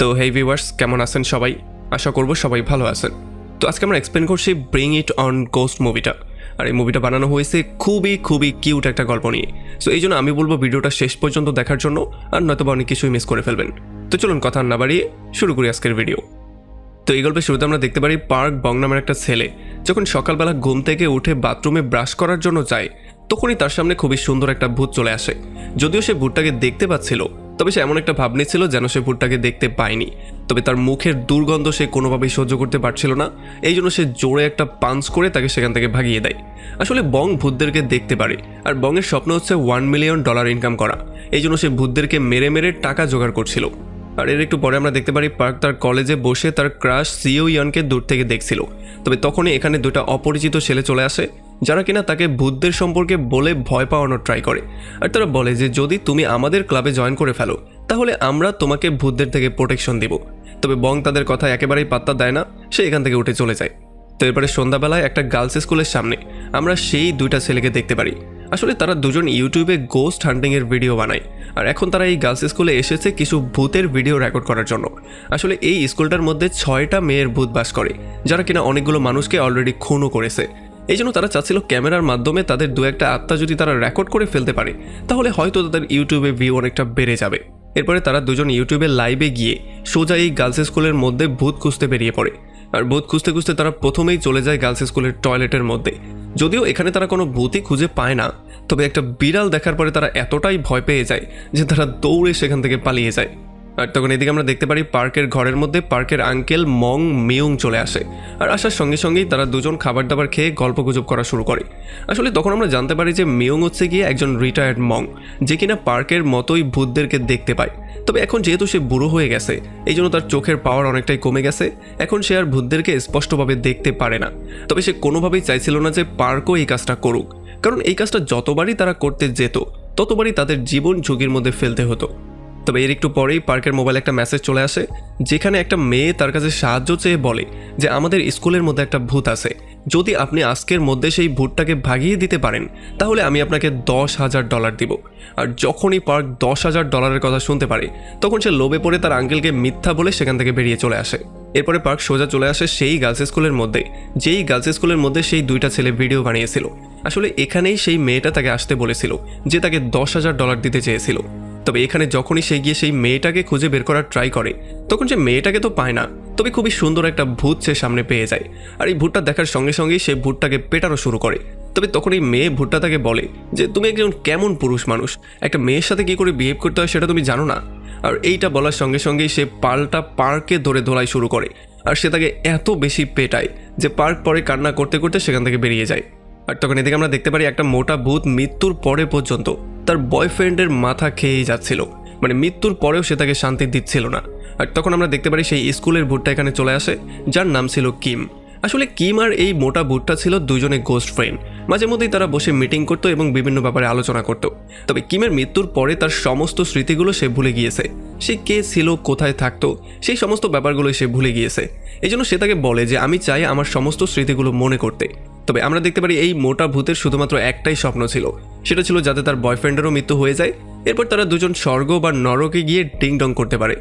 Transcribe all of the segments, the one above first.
তো হেই ভিউয়ার্স, কেমন আছেন সবাই? আশা করব সবাই ভালো আছেন। তো আজকে আমরা এক্সপ্লেন করছি ব্রিং ইট অন গোস্ট মুভিটা। আর এই মুভিটা বানানো হয়েছে খুবই কিউট একটা গল্প নিয়ে। সো এই জন্য আমি বলবো ভিডিওটা শেষ পর্যন্ত দেখার জন্য, আর নয়তো অনেক কিছুই মিস করে ফেলবেন। তো চলুন কথা না বাড়িয়ে শুরু করি আজকের ভিডিও। তো এই গল্পের শুরুতে আমরা দেখতে পারি পার্ক বং নামের একটা ছেলে যখন সকালবেলা ঘুম থেকে উঠে বাথরুমে ব্রাশ করার জন্য যায়, তখনই তার সামনে খুবই সুন্দর একটা ভূত চলে আসে। যদিও সে ভূতটাকে দেখতে পাচ্ছিল, তবে সে এমন একটা ভাব নিচ্ছিল যেন সে ভূতটাকে দেখতে পায়নি। তবে তার মুখের দুর্গন্ধ সে কোনোভাবেই সহ্য করতে পারছিল না, এই জন্য সে জোরে একটা পাঞ্চ করে তাকে সেখান থেকে ভাগিয়ে দেয়। আসলে বং ভূতদেরকে দেখতে পারে, আর বংয়ের স্বপ্ন হচ্ছে $1 মিলিয়ন ইনকাম করা। এই জন্য সে ভূতদেরকে মেরে মেরে টাকা জোগাড় করছিল। আর এর একটু পরে আমরা দেখতে পারি পার্ক তার কলেজে বসে তার ক্রাশ সিও ইয়ানকে দূর থেকে দেখছিল। তবে তখনই এখানে দুটো অপরিচিত ছেলে চলে আসে, যারা কিনা তাকে ভূতদের সম্পর্কে বলে ভয় পাওয়ানোর ট্রাই করে। আর তারা বলে যে যদি তুমি আমাদের ক্লাবে জয়েন করে ফেলো তাহলে আমরা তোমাকে ভূতদের থেকে প্রোটেকশন দিব। তবে বং তাদের কথা একেবারেই পাত্তা দেয় না, সে এখান থেকে উঠে চলে যায়। তো এরপরে সন্ধ্যাবেলায় একটা গার্লস স্কুলের সামনে আমরা সেই দুইটা ছেলেকে দেখতে পারি। আসলে তারা দুজন ইউটিউবে গোস্ট হান্টিংয়ের ভিডিও বানায়, আর এখন তারা এই গার্লস স্কুলে এসেছে কিছু ভূতের ভিডিও রেকর্ড করার জন্য। আসলে এই স্কুলটার মধ্যে 6টা মেয়ের ভূত বাস করে, যারা কিনা অনেকগুলো মানুষকে অলরেডি খুনও করেছে। এই জন্য তারা চাচ্ছিল ক্যামেরার মাধ্যমে তাদের দু একটা আত্মা যদি তারা রেকর্ড করে ফেলতে পারে তাহলে হয়তো তাদের ইউটিউবে ভিউ অনেকটা বেড়ে যাবে। এরপরে তারা দুজন ইউটিউবে লাইভে গিয়ে সোজা এই গার্লস স্কুলের মধ্যে ভূত খুঁজতে বেরিয়ে পড়ে। আর ভূত খুঁজতে খুঁজতে তারা প্রথমেই চলে যায় গার্লস স্কুলের টয়লেটের মধ্যে। যদিও এখানে তারা কোনো ভূতই খুঁজে পায় না, তবে একটা বিড়াল দেখার পরে তারা এতটাই ভয় পেয়ে যায় যে তারা দৌড়ে সেখান থেকে পালিয়ে যায়। আর তখন এদিকে আমরা দেখতে পারি পার্কের ঘরের মধ্যে পার্কের আঙ্কেল মং মিউং চলে আসে। আর আসার সঙ্গে সঙ্গেই তারা দুজন খাবার দাবার খেয়ে গল্পগুজব করা শুরু করে। আসলে তখন আমরা জানতে পারি যে মিউং হচ্ছে গিয়ে একজন রিটায়ার্ড মং, যে কিনা পার্কের মতোই ভূতদেরকে দেখতে পায়। তবে এখন যেহেতু সে বুড়ো হয়ে গেছে, এই জন্য তার চোখের পাওয়ার অনেকটাই কমে গেছে। এখন সে আর ভূতদেরকে স্পষ্টভাবে দেখতে পারে না। তবে সে কোনোভাবেই চাইছিল না যে পার্কও এই কাজটা করুক, কারণ এই কাজটা যতবারই তারা করতে যেত ততবারই তাদের জীবন ঝুঁকির মধ্যে ফেলতে হতো। তবে এর একটু পরেই পার্কের মোবাইলে একটা মেসেজ চলে আসে, যেখানে একটা মেয়ে তার কাছে সাহায্য চেয়ে বলে যে আমাদের স্কুলের মধ্যে একটা ভূত আছে, যদি আপনি আজকের মধ্যে সেই ভূতটাকে ভাগিয়ে দিতে পারেন তাহলে আমি আপনাকে $10,000 দিব। আর যখনই পার্ক $10,000 কথা শুনতে পারে তখন সে লোভে পড়ে তার আঙ্কেলকে মিথ্যা বলে সেখান থেকে বেরিয়ে চলে আসে। এরপরে পার্ক সোজা চলে আসে সেই গার্লস স্কুলের মধ্যে, যেই গার্লস স্কুলের মধ্যে সেই দুইটা ছেলে ভিডিও বানিয়েছিল। আসলে এখানেই সেই মেয়েটা তাকে আসতে বলেছিল, যে তাকে $10,000 দিতে চেয়েছিল। তবে এখানে যখনই সে গিয়ে সেই মেয়েটাকে খুঁজে বের করার ট্রাই করে তখন সে মেয়েটাকে তো পায় না, তবে খুবই সুন্দর একটা ভূত সে সামনে পেয়ে যায়। আর এই ভূতটা দেখার সঙ্গে সঙ্গেই সে ভূতটাকে পেটানো শুরু করে। তবে তখন এই মেয়ে ভূতটা তাকে বলে যে তুমি একজন কেমন পুরুষ মানুষ, একটা মেয়ের সাথে কী করে বিহেভ করতে হয় সেটা তুমি জানো না। আর এইটা বলার সঙ্গে সঙ্গেই সে পাল্টা পার্কে ধরে ধোলাই শুরু করে। আর সে তাকে এত বেশি পেটায় যে পার্ক পরে কান্না করতে করতে সেখান থেকে বেরিয়ে যায়। আর তখন এদিকে আমরা দেখতে পারি একটা মোটা ভূত মৃত্যুর পরে পর্যন্ত তার বয়ফ্রেন্ডের মাথা খেয়েই যাচ্ছিল, মানে মৃত্যুর পরেও সে তাকে শান্তি দিচ্ছিল না। আর তখন আমরা দেখতে পারি সেই স্কুলের ভূতটা এখানে চলে আসে, যার নাম ছিল কিম। আসলে কিম আর এই মোটা ভূতটা ছিল দুজনে গোস্ট ফ্রেন্ড। মাঝে মধ্যেই তারা বসে মিটিং করতো এবং বিভিন্ন ব্যাপারে আলোচনা করতো। তবে কিমের মৃত্যুর পরে তার সমস্ত স্মৃতিগুলো সে ভুলে গিয়েছে। সে কে ছিল, কোথায় থাকতো, সেই সমস্ত ব্যাপারগুলোই সে ভুলে গিয়েছে। এই জন্য সে তাকে বলে যে আমি চাই আমার সমস্ত স্মৃতিগুলো মনে করতে। তবে আমরা দেখতে পারি এই মোটা ভূতের শুধুমাত্র একটাই স্বপ্ন ছিল, সেটা ছিল যাতে তার বয়ফ্রেন্ডেরও মৃত্যু হয়ে যায়, এরপর তারা দুজন স্বর্গ বা নরকে গিয়ে ডিং ডং করতে পারে।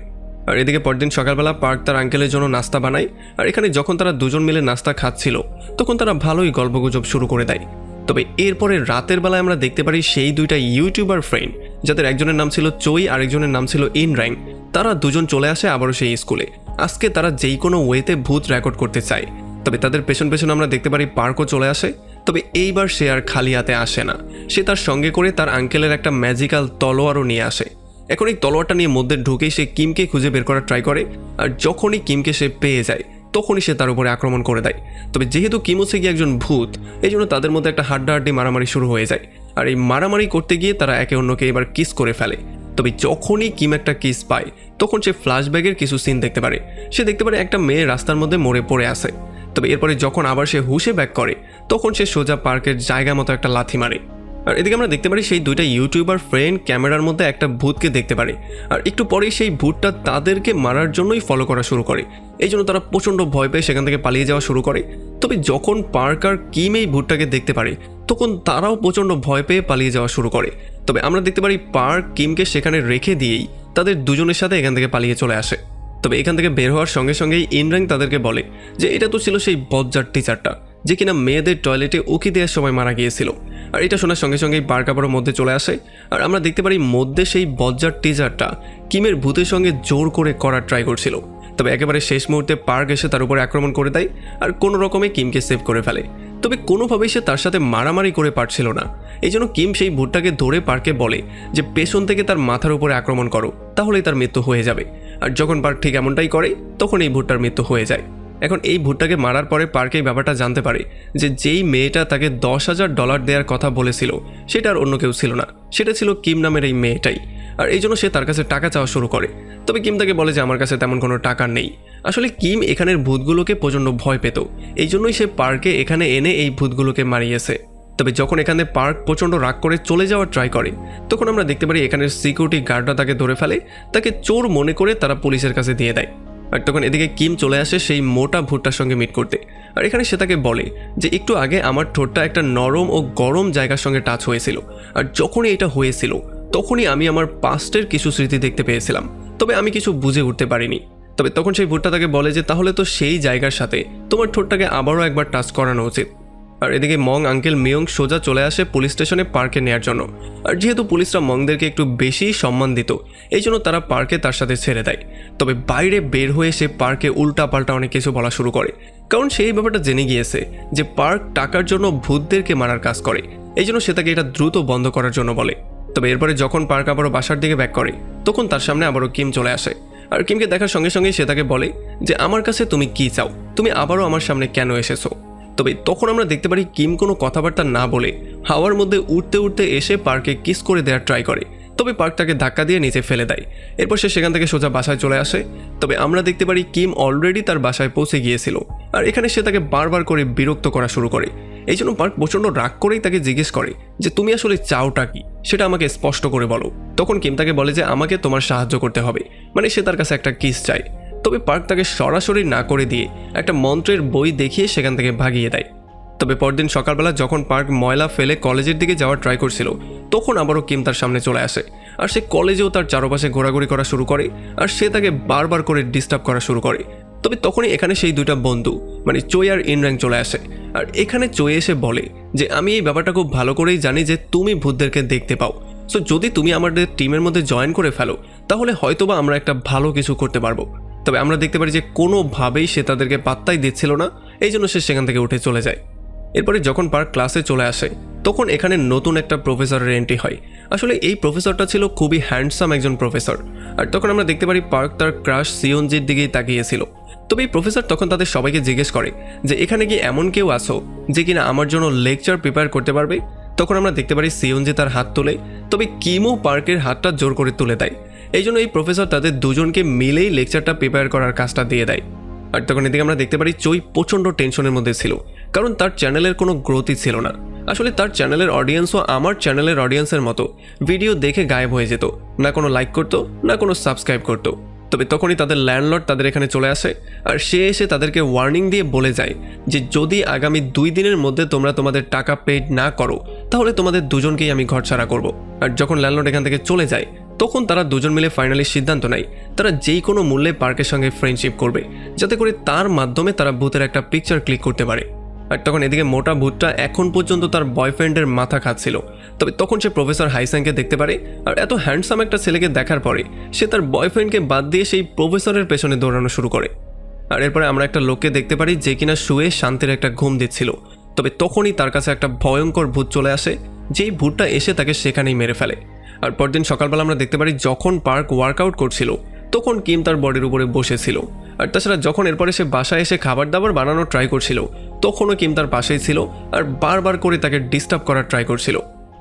আর এদিকে পরদিন সকালবেলা পার্ক তার আঙ্কেলের জন্য নাস্তা বানায়। আর এখানে যখন তারা দুজন মিলে নাস্তা খাচ্ছিল তখন তারা ভালোই গল্পগুজব শুরু করে দেয়। তবে এরপরে রাতের বেলায় আমরা দেখতে পারি সেই দুইটা ইউটিউবার ফ্রেন্ড, যাদের একজনের নাম ছিল চই আর একজনের নাম ছিল ইন র্যাং, তারা দুজন চলে আসে আবারও সেই স্কুলে। আজকে তারা যেই কোনো ওয়েতে ভূত রেকর্ড করতে চায়। তবে তাদের পেছন পেছন আমরা দেখতে পারি পার্কও চলে আসে। তবে এইবার সে আর খালি হাতে আসে না, সে তার সঙ্গে করে তার আঙ্কেলের একটা ম্যাজিক্যাল তলোয়ারও নিয়ে আসে। এখন এই তলোয়ারটা নিয়ে মধ্যে ঢুকেই সে কিমকে খুঁজে বের করার ট্রাই করে। আর যখনই কিমকে সে পেয়ে যায় তখনই সে তার উপরে আক্রমণ করে দেয়। তবে যেহেতু কিম হচ্ছে গিয়ে একজন ভূত, এই জন্য তাদের মধ্যে একটা হাড্ডাহাড্ডি মারামারি শুরু হয়ে যায়। আর এই মারামারি করতে গিয়ে তারা একে অন্যকে এবার কিস করে ফেলে। তবে যখনই কিম একটা কিস পায় তখন সে ফ্ল্যাশব্যাকের কিছু সিন দেখতে পারে। সে দেখতে পারে একটা মেয়ে রাস্তার মধ্যে মরে পড়ে আছে। তবে এরপরে যখন আবার সে হুশে ব্যাক করে তখন সে সোজা পার্কের জায়গা মতো একটা লাথি মারে। আর এদিকে আমরা দেখতে পারি সেই দুইটা ইউটিউবার ফ্রেন্ড ক্যামেরার মধ্যে একটা ভূতকে দেখতে পারে। আর একটু পরেই সেই ভূতটা তাদেরকে মারার জন্যই ফলো করা শুরু করে। এই জন্য তারা প্রচণ্ড ভয় পেয়ে সেখান থেকে পালিয়ে যাওয়া শুরু করে। তবে যখন পার্ক আর কিম এই ভূতটাকে দেখতে পারে তখন তারাও প্রচণ্ড ভয় পেয়ে পালিয়ে যাওয়া শুরু করে। তবে আমরা দেখতে পারি পার্ক কিমকে সেখানে রেখে দিয়েই তাদের দুজনের সাথে এখান থেকে পালিয়ে চলে আসে। তবে এখান থেকে বের হওয়ার সঙ্গে সঙ্গেই ইনরাং তাদেরকে বলে যে এটা তো ছিল সেই বজ্জার টিচারটা যে কিনা মেয়েদের টয়লেটে উকি দেওয়ার সময় মারা গিয়েছিল। আর এটা শোনার সঙ্গে সঙ্গেই পার্ক আবারও মধ্যে চলে আসে, আর আমরা দেখতে পারি মধ্যে সেই বজ্জার টিচারটা কিমের ভূতের সঙ্গে জোর করে করার ট্রাই করছিল। তবে একেবারে শেষ মুহূর্তে পার্ক এসে তার উপরে আক্রমণ করে দেয় আর কোনো রকমে কিমকে সেভ করে ফেলে। তবে কোনোভাবেই সে তার সাথে মারামারি করে পারছিল না, এই জন্য কিম সেই ভূতটাকে ধরে পার্কে বলে যে পেছন থেকে তার মাথার উপরে আক্রমণ করো, তাহলেই তার মৃত্যু হয়ে যাবে। আর যখন পার্ক ঠিক এমনটাই করে তখন এই ভূতটার মৃত্যু হয়ে যায়। এখন এই ভূতটাকে মারার পরে পার্ক এই ব্যাপারটা জানতে পারে যে যেই মেয়েটা তাকে $10,000 দেওয়ার কথা বলেছিল সেটা আর অন্য কেউ ছিল না, সেটা ছিল কিম নামের এই মেয়েটাই। আর এই জন্য সে তার কাছে টাকা চাওয়া শুরু করে। তবে কিম তাকে বলে যে আমার কাছে তেমন কোনো টাকা নেই। আসলে কিম এখানের ভূতগুলোকে প্রচণ্ড ভয় পেত, এই জন্যই সে পার্কে এখানে এনে এই ভূতগুলোকে মারিয়েছে। তবে যখন এখানে পার্ক প্রচণ্ড রাগ করে চলে যাওয়ার ট্রাই করে তখন আমরা দেখতে পারি এখানের সিকিউরিটি গার্ডরা তাকে ধরে ফেলে, তাকে চোর মনে করে তারা পুলিশের কাছে দিয়ে দেয়। আর তখন এদিকে কিম চলে আসে সেই মোটা ভূতটার সঙ্গে মিট করতে। আর এখানে সে তাকে বলে যে একটু আগে আমার ঠোঁটটা একটা নরম ও গরম জায়গার সঙ্গে টাচ হয়েছিল, আর যখনই এটা হয়েছিল তখনই আমি আমার পাস্টের কিছু স্মৃতি দেখতে পেয়েছিলাম, তবে আমি কিছু বুঝে উঠতে পারিনি। তবে তখন সেই ভূতটা তাকে বলে যে তাহলে তো সেই জায়গার সাথে তোমার ঠোঁটটাকে আবারও একবার টাচ করানো উচিত। আর এদিকে মং আঙ্কেল মিয়ং সোজা চলে আসে পুলিশ স্টেশনে পার্কে নেওয়ার জন্য। আর যেহেতু পুলিশরা মংদেরকে একটু বেশি সম্মান দিত এই জন্য তারা পার্কে তার সাথে ছেড়ে দেয়। তবে বাইরে বের হয়ে সে পার্কে উল্টা পাল্টা অনেক কিছু বলা শুরু করে, কারণ সে এই ব্যাপারটা জেনে গিয়েছে যে পার্ক টাকার জন্য ভূতদেরকে মারার কাজ করে, এই জন্য সে তাকে এটা দ্রুত বন্ধ করার জন্য বলে। তবে এরপরে যখন পার্ক আবারও বাসার দিকে ব্যাক করে তখন তার সামনে আবারও কিম চলে আসে। আর কিমকে দেখার সঙ্গে সঙ্গেই সে তাকে বলে যে আমার কাছে তুমি কি চাও, তুমি আবারও আমার সামনে কেন এসেছো। তবে তখন আমরা দেখতে পারি কিম কোনো কথাবার্তা না বলে হাওয়ার মধ্যে উঠতে উঠতে এসে পার্কে কিস করে দেওয়ার ট্রাই করে, তবে পার্ক তাকে ধাক্কা দিয়ে নিচে ফেলে দেয়। এরপর সে সেখান থেকে সোজা বাসায় চলে আসে। তবে আমরা দেখতে পারি কিম অলরেডি তার বাসায় পৌঁছে গিয়েছিল, আর এখানে সে তাকে বারবার করে বিরক্ত করা শুরু করে। এই জন্য পার্ক প্রচণ্ড রাগ করেই তাকে জিজ্ঞেস করে যে তুমি আসলে চাওটা কি, সেটা আমাকে স্পষ্ট করে বলো। তখন কিম তাকে বলে যে আমাকে তোমার সাহায্য করতে হবে, মানে সে তার কাছে একটা কিস চায়। তবে পার্ক তাকে সরাসরি না করে দিয়ে একটা মন্ত্রের বই দেখিয়ে সেখান থেকে ভাগিয়ে দেয়। তবে পরদিন সকালবেলা যখন পার্ক ময়লা ফেলে কলেজের দিকে যাওয়ার ট্রাই করছিল তখন আবারও কিম তার সামনে চলে আসে, আর সে কলেজেও তার চারপাশে ঘোরাঘুরি করা শুরু করে, আর সে তাকে বারবার করে ডিস্টার্ব করা শুরু করে। তবে তখনই এখানে সেই দুইটা বন্ধু মানে চোই আর ইনরাং চলে আসে। আর এখানে চোই এসে বলে যে আমি এই ব্যাপারটা খুব ভালো করেই জানি যে তুমি ভূতদেরকে দেখতে পাও, সো যদি তুমি আমাদের টিমের মধ্যে জয়েন করে ফেলো তাহলে হয়তোবা আমরা একটা ভালো কিছু করতে পারবো। তবে আমরা দেখতে পারি যে কোনোভাবেই সে তাদেরকে পাত্তাই দিচ্ছিল না, এই জন্য সে সেখান থেকে উঠে চলে যায়। এরপরে যখন পার্ক ক্লাসে চলে আসে তখন এখানে নতুন একটা প্রফেসরের এন্ট্রি হয়। আসলে এই প্রফেসরটা ছিল খুবই হ্যান্ডসাম একজন প্রফেসর, আর তখন আমরা দেখতে পারি পার্ক তার ক্রাশ সিওনজির দিকেই তাকিয়েছিল। তবে এই প্রফেসর তখন তাদের সবাইকে জিজ্ঞেস করে যে এখানে কি এমন কেউ আছো যে কিনা আমার জন্য লেকচার প্রিপেয়ার করতে পারবে। তখন আমরা দেখতে পারি সিওনজি তার হাত তোলে, তবে কিমও পার্কের হাতটা জোর করে তুলে দেয়। এই জন্য এই প্রফেসর তাদের দুজনকে মিলেই লেকচারটা প্রিপেয়ার করার কাজটা দিয়ে দেয়। আর তখন এদিকে আমরা দেখতে পারি চই প্রচণ্ড টেনশনের মধ্যে ছিল, কারণ তার চ্যানেলের কোনো গ্রোথই ছিল না। আসলে তার চ্যানেলের অডিয়েন্সও আমার চ্যানেলের অডিয়েন্সের মতো ভিডিও দেখে গায়েব হয়ে যেত, না কোনো লাইক করতো না কোনো সাবস্ক্রাইব করতো। তবে তখনই তাদের ল্যান্ডলর্ড তাদের এখানে চলে আসে, আর সে এসে তাদেরকে ওয়ার্নিং দিয়ে বলে যায় যে যদি আগামী 2 দিনের মধ্যে তোমরা তোমাদের টাকা পেড না করো তাহলে তোমাদের দুজনকেই আমি ঘরছাড়া করব। আর যখন ল্যান্ডলর্ড এখান থেকে চলে যায় তখন তারা দুজন মিলে ফাইনালি সিদ্ধান্ত নেয় তারা যেই কোনো মূল্যে পার্কের সঙ্গে ফ্রেন্ডশিপ করবে, যাতে করে তার মাধ্যমে তারা ভূতের একটা পিকচার ক্লিক করতে পারে। আর তখন এদিকে মোটা ভূতটা এখন পর্যন্ত তার বয়ফ্রেন্ডের মাথা খাচ্ছিল। তবে তখন সে প্রফেসর হাইস্যাংকে দেখতে পারে, আর এত হ্যান্ডসাম একটা ছেলেকে দেখার পরে সে তার বয়ফ্রেন্ডকে বাদ দিয়ে সেই প্রফেসরের পেছনে দৌড়ানো শুরু করে। আর এরপরে আমরা একটা লোককে দেখতে পারি যে কিনা শুয়ে শান্তির একটা ঘুম দিচ্ছিল। তবে তখনই তার কাছে একটা ভয়ঙ্কর ভূত চলে আসে, যেই ভূতটা এসে তাকে সেখানেই মেরে ফেলে। আর পরদিন সকালবেলা আমরা দেখতে পারি যখন পার্ক ওয়ার্কআউট করছিল তখন কিম তার বডির উপরে বসেছিল। আর তাছাড়া যখন এরপরে সে বাসায় এসে খাবার দাবার বানানোর ট্রাই করছিল তখনও কিম তার পাশেই ছিল আর বারবার করে তাকে ডিস্টার্ব করার ট্রাই করছিল।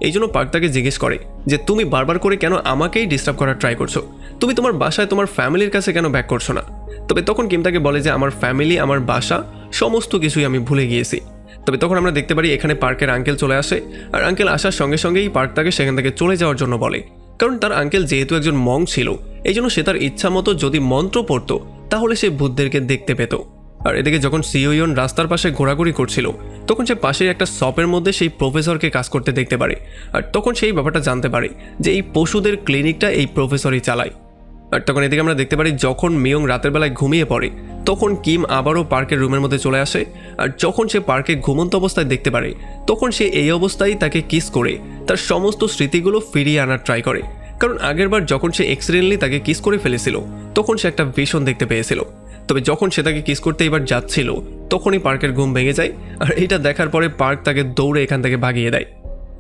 এই জন্য পার্ক তাকে জিজ্ঞেস করে যে তুমি বারবার করে কেন আমাকেই ডিস্টার্ব করার ট্রাই করছো, তুমি তোমার বাসায় তোমার ফ্যামিলির কাছে কেন ব্যাক করছো না। তবে তখন কিম তাকে বলে যে আমার ফ্যামিলি, আমার বাসা, সমস্ত কিছুই আমি ভুলে গিয়েছি। তবে তখন আমরা দেখতে পারি এখানে পার্কের আঙ্কেল চলে আসে, আর আঙ্কেল আসার সঙ্গে সঙ্গেই পার্ক তাকে সেখান থেকে চলে যাওয়ার জন্য বলে, কারণ তার আঙ্কেল যেহেতু একজন মং ছিল এই জন্য সে তার ইচ্ছা মতো যদি মন্ত্র পড়তো তাহলে সে ভূতদেরকে দেখতে পেত। আর এদিকে যখন সিওইয়ন রাস্তার পাশে ঘোরাঘুরি করছিল তখন সে পাশের একটা শপের মধ্যে সেই প্রফেসরকে কাজ করতে দেখতে পারে, আর তখন সেই ব্যাপারটা জানতে পারে যে এই পশুদের ক্লিনিকটা এই প্রফেসরই চালায়। আর তখন এদিকে আমরা দেখতে পারি যখন মিয়ং রাতের বেলায় ঘুমিয়ে পড়ে তখন কিম আবারও পার্কের রুমের মধ্যে চলে আসে। আর যখন সে পার্কে ঘুমন্ত অবস্থায় দেখতে পারে তখন সে এই অবস্থায় তাকে কিস করে তার সমস্ত স্মৃতিগুলো ফিরিয়ে আনার ট্রাই করে, কারণ আগেরবার যখন সে এক্সিডেন্টলি তাকে কিস করে ফেলেছিল তখন সে একটা ভিশন দেখতে পেয়েছিল। তবে যখন সে তাকে কিস করতে এবার যাচ্ছিল তখনই পার্কের ঘুম ভেঙে যায়, আর এটা দেখার পরে পার্ক তাকে দৌড়ে এখান থেকে ভাগিয়ে দেয়।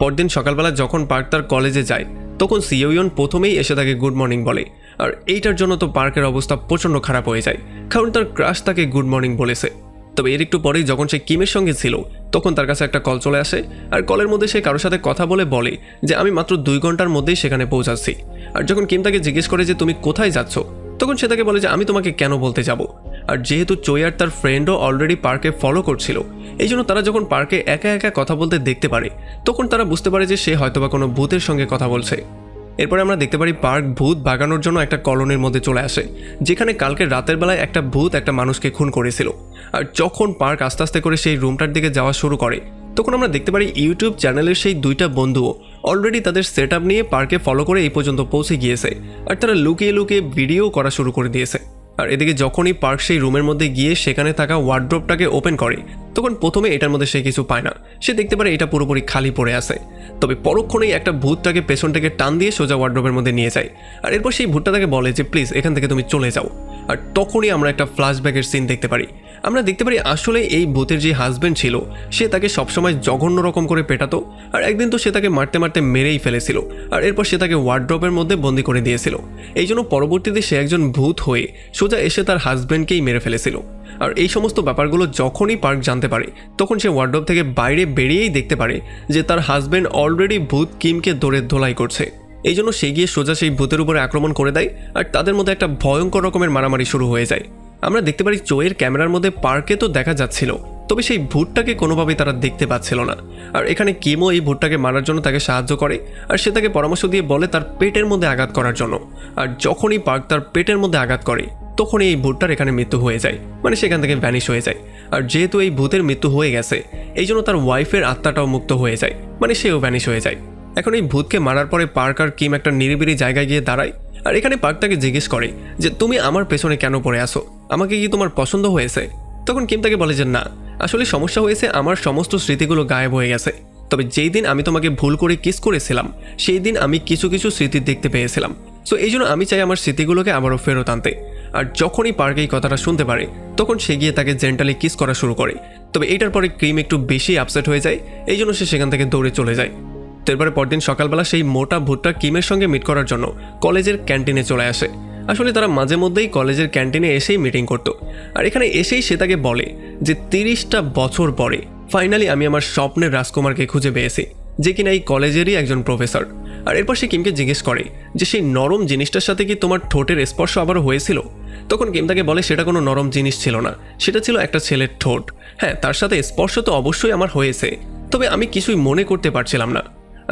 পরদিন সকালবেলা যখন পার্ক তার কলেজে যায় তখন সিওইয়ন প্রথমেই এসে তাকে গুড মর্নিং বলে, আর এইটার জন্য তো পার্কের অবস্থা প্রচণ্ড খারাপ হয়ে যায়, কারণ তার ক্রাশ তাকে গুড মর্নিং বলেছে। তবে এর একটু পরেই যখন সে কিমের সঙ্গে ছিল তখন তার কাছে একটা কল চলে আসে, আর কলের মধ্যে সে কারোর সাথে কথা বলে যে আমি মাত্র 2 ঘন্টার মধ্যেই সেখানে পৌঁছাচ্ছি। আর যখন কিম তাকে জিজ্ঞেস করে যে তুমি কোথায় যাচ্ছ তখন সে তাকে বলে যে আমি তোমাকে কেন বলতে যাব। আর যেহেতু চোই আর তার ফ্রেন্ডও অলরেডি পার্কে ফলো করছিল এই জন্য তারা যখন পার্কে একা একা কথা বলতে দেখতে পারে তখন তারা বুঝতে পারে যে সে হয়তোবা কোনো ভূতের সঙ্গে কথা বলছে। এরপরে আমরা দেখতে পারি পার্ক ভূত ভাগানোর জন্য একটা কলোনির মধ্যে চলে আসে, যেখানে কালকে রাতের বেলায় একটা ভূত একটা মানুষকে খুন করেছিল। আর যখন পার্ক আস্তে আস্তে করে সেই রুমটার দিকে যাওয়া শুরু করে তখন আমরা দেখতে পারি ইউটিউব চ্যানেলের সেই 2টা বন্ধুও অলরেডি তাদের সেট আপ নিয়ে পার্কে ফলো করে এই পর্যন্ত পৌঁছে গিয়েছে, আর তারা লুকিয়ে লুকিয়ে ভিডিও করা শুরু করে দিয়েছে। আর এদিকে যখনই পার্ক সেই রুমের মধ্যে গিয়ে সেখানে থাকা ওয়ার্ড্রোবটাকে ওপেন করে তখন প্রথমে এটার মধ্যে সে কিছু পায় না, সে দেখতে পারে এটা পুরোপুরি খালি পড়ে আছে। তবে পরক্ষণেই একটা ভূতটাকে পেছন থেকে টান দিয়ে সোজা ওয়ার্ড্রোবের মধ্যে নিয়ে যায়, আর এরপর সেই ভূতটা তাকে বলে যে প্লিজ এখান থেকে তুমি চলে যাও। আর তখনই আমরা একটা ফ্ল্যাশব্যাকের সিন দেখতে পারি। আমরা দেখতে পারি আসলে এই ভূতের যে হাজব্যান্ড ছিল সে তাকে সবসময় জঘন্য রকম করে পেটাতো, আর একদিন তো সে তাকে মারতে মারতে মেরেই ফেলেছিল, আর এরপর সে তাকে ওয়ার্ড্রোবের মধ্যে বন্দি করে দিয়েছিল। এই জন্য পরবর্তীতে সে একজন ভূত হয়ে সোজা এসে তার হাজব্যান্ডকেই মেরে ফেলেছিল। আর এই সমস্ত ব্যাপারগুলো যখনই পার্ক জানতে পারে তখন সে ওয়ার্ড্রোব থেকে বাইরে বেরিয়েই দেখতে পারে যে তার হাজব্যান্ড অলরেডি ভূত কিমকে দৌড়ে ধোলাই করছে। এই জন্য সে গিয়ে সোজা সেই ভূতের উপরে আক্রমণ করে দেয়, আর তাদের মধ্যে একটা ভয়ঙ্কর রকমের মারামারি শুরু হয়ে যায়। আমরা দেখতে পারি চোয়ের ক্যামেরার মধ্যে পার্কে তো দেখা যাচ্ছিল, তবে সেই ভূতটাকে কোনোভাবেই তারা দেখতে পাচ্ছিল না। আর এখানে কিমও এই ভূতটাকে মারার জন্য তাকে সাহায্য করে, আর সে তাকে পরামর্শ দিয়ে বলে তার পেটের মধ্যে আঘাত করার জন্য। আর যখনই পার্ক তার পেটের মধ্যে আঘাত করে তখনই এই ভূতটার এখানে মৃত্যু হয়ে যায়, মানে সেখান থেকে ভ্যানিশ হয়ে যায়। আর যেহেতু এই ভূতের মৃত্যু হয়ে গেছে এই জন্য তার ওয়াইফের আত্মাটাও মুক্ত হয়ে যায়, মানে সেও ভ্যানিশ হয়ে যায়। এখন এই ভূতকে মারার পরে পার্ক আর কিম একটা নিরিবিলি জায়গায় গিয়ে দাঁড়ায়, আর এখানে পার্ক তাকে জিজ্ঞেস করে যে তুমি আমার পেছনে কেন পড়ে আসো, আমাকে কি তোমার পছন্দ হয়েছে? তখন কিম তাকে বলে যে না, আসলে সমস্যা হয়েছে আমার সমস্ত স্মৃতিগুলো গায়েব হয়ে গেছে, তবে যেই দিন আমি তোমাকে ভুল করে কিস করেছিলাম সেই দিন আমি কিছু কিছু স্মৃতি দেখতে পেয়েছিলাম, সো এই জন্য আমি চাই আমার স্মৃতিগুলোকে আবারও ফেরত আনতে। আর যখনই পার্ক এই কথাটা শুনতে পারে তখন সে গিয়ে তাকে জেন্টালি কিস করা শুরু করে। তবে এটার পরে ক্রিম একটু বেশি আপসেট হয়ে যায়, এই জন্য সে সেখান থেকে দৌড়ে চলে যায়। তো এরপরে পরদিন সকালবেলা সেই মোটা ভূতটা কিমের সঙ্গে মিট করার জন্য কলেজের ক্যান্টিনে চলে আসে। আসলে তারা মাঝে মধ্যেই কলেজের ক্যান্টিনে এসেই মিটিং করতো, আর এখানে এসেই সে তাকে বলে যে 30টা বছর পরে ফাইনালি আমি আমার স্বপ্নের রাজকুমারকে খুঁজে পেয়েছি, যে কিনা এই কলেজেরই একজন প্রফেসর। আর এরপর সে কিমকে জিজ্ঞেস করে যে সেই নরম জিনিসটার সাথে কি তোমার ঠোঁটের স্পর্শ আবারও হয়েছিল? তখন কিম তাকে বলে সেটা কোনো নরম জিনিস ছিল না, সেটা ছিল একটা ছেলের ঠোঁট। হ্যাঁ, তার সাথে স্পর্শ তো অবশ্যই আমার হয়েছে, তবে আমি কিছুই মনে করতে পারছিলাম না।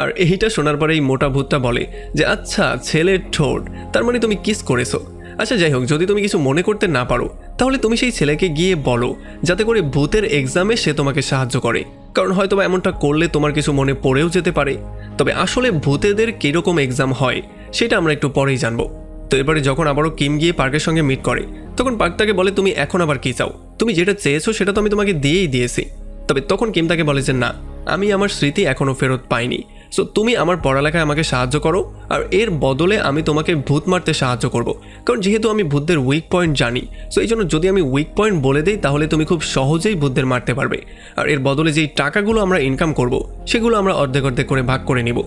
আর এইটা শোনার পরে এই মোটা ভূতটা বলে যে আচ্ছা ছেলের ঠোঁট, তার মানে তুমি কিস করেছো। আচ্ছা যাই হোক, যদি তুমি কিছু মনে করতে না পারো তাহলে তুমি সেই ছেলেকে গিয়ে বলো যাতে করে ভূতের এক্সামে সে তোমাকে সাহায্য করে, কারণ হয়তো এমনটা করলে তোমার কিছু মনে পড়েও যেতে পারে। তবে আসলে ভূতেদের কীরকম এক্সাম হয় সেটা আমরা একটু পরেই জানবো। তো এরপরে যখন আবারও কিম গিয়ে পার্কের সঙ্গে মিট করে তখন পার্ক তাকে বলে তুমি এখন আবার কী চাও, তুমি যেটা চেয়েছো সেটা তো আমি তোমাকে দিয়েই দিয়েছি। তবে তখন কিম তাকে বলে যে না, আমি আমার স্মৃতি এখনও ফেরত পাইনি, সো তুমি আমার পড়ালেখায় আমাকে সাহায্য করো, আর এর বদলে আমি তোমাকে ভূত মারতে সাহায্য করব, কারণ যেহেতু আমি ভূতদের উইক পয়েন্ট জানি, সো এই জন্য যদি আমি উইক পয়েন্ট বলে দিই তাহলে তুমি খুব সহজেই ভূতদের মারতে পারবে। আর এর বদলে যেই টাকাগুলো আমরা ইনকাম করব সেগুলো আমরা অর্ধেক অর্ধেক করে ভাগ করে নিব।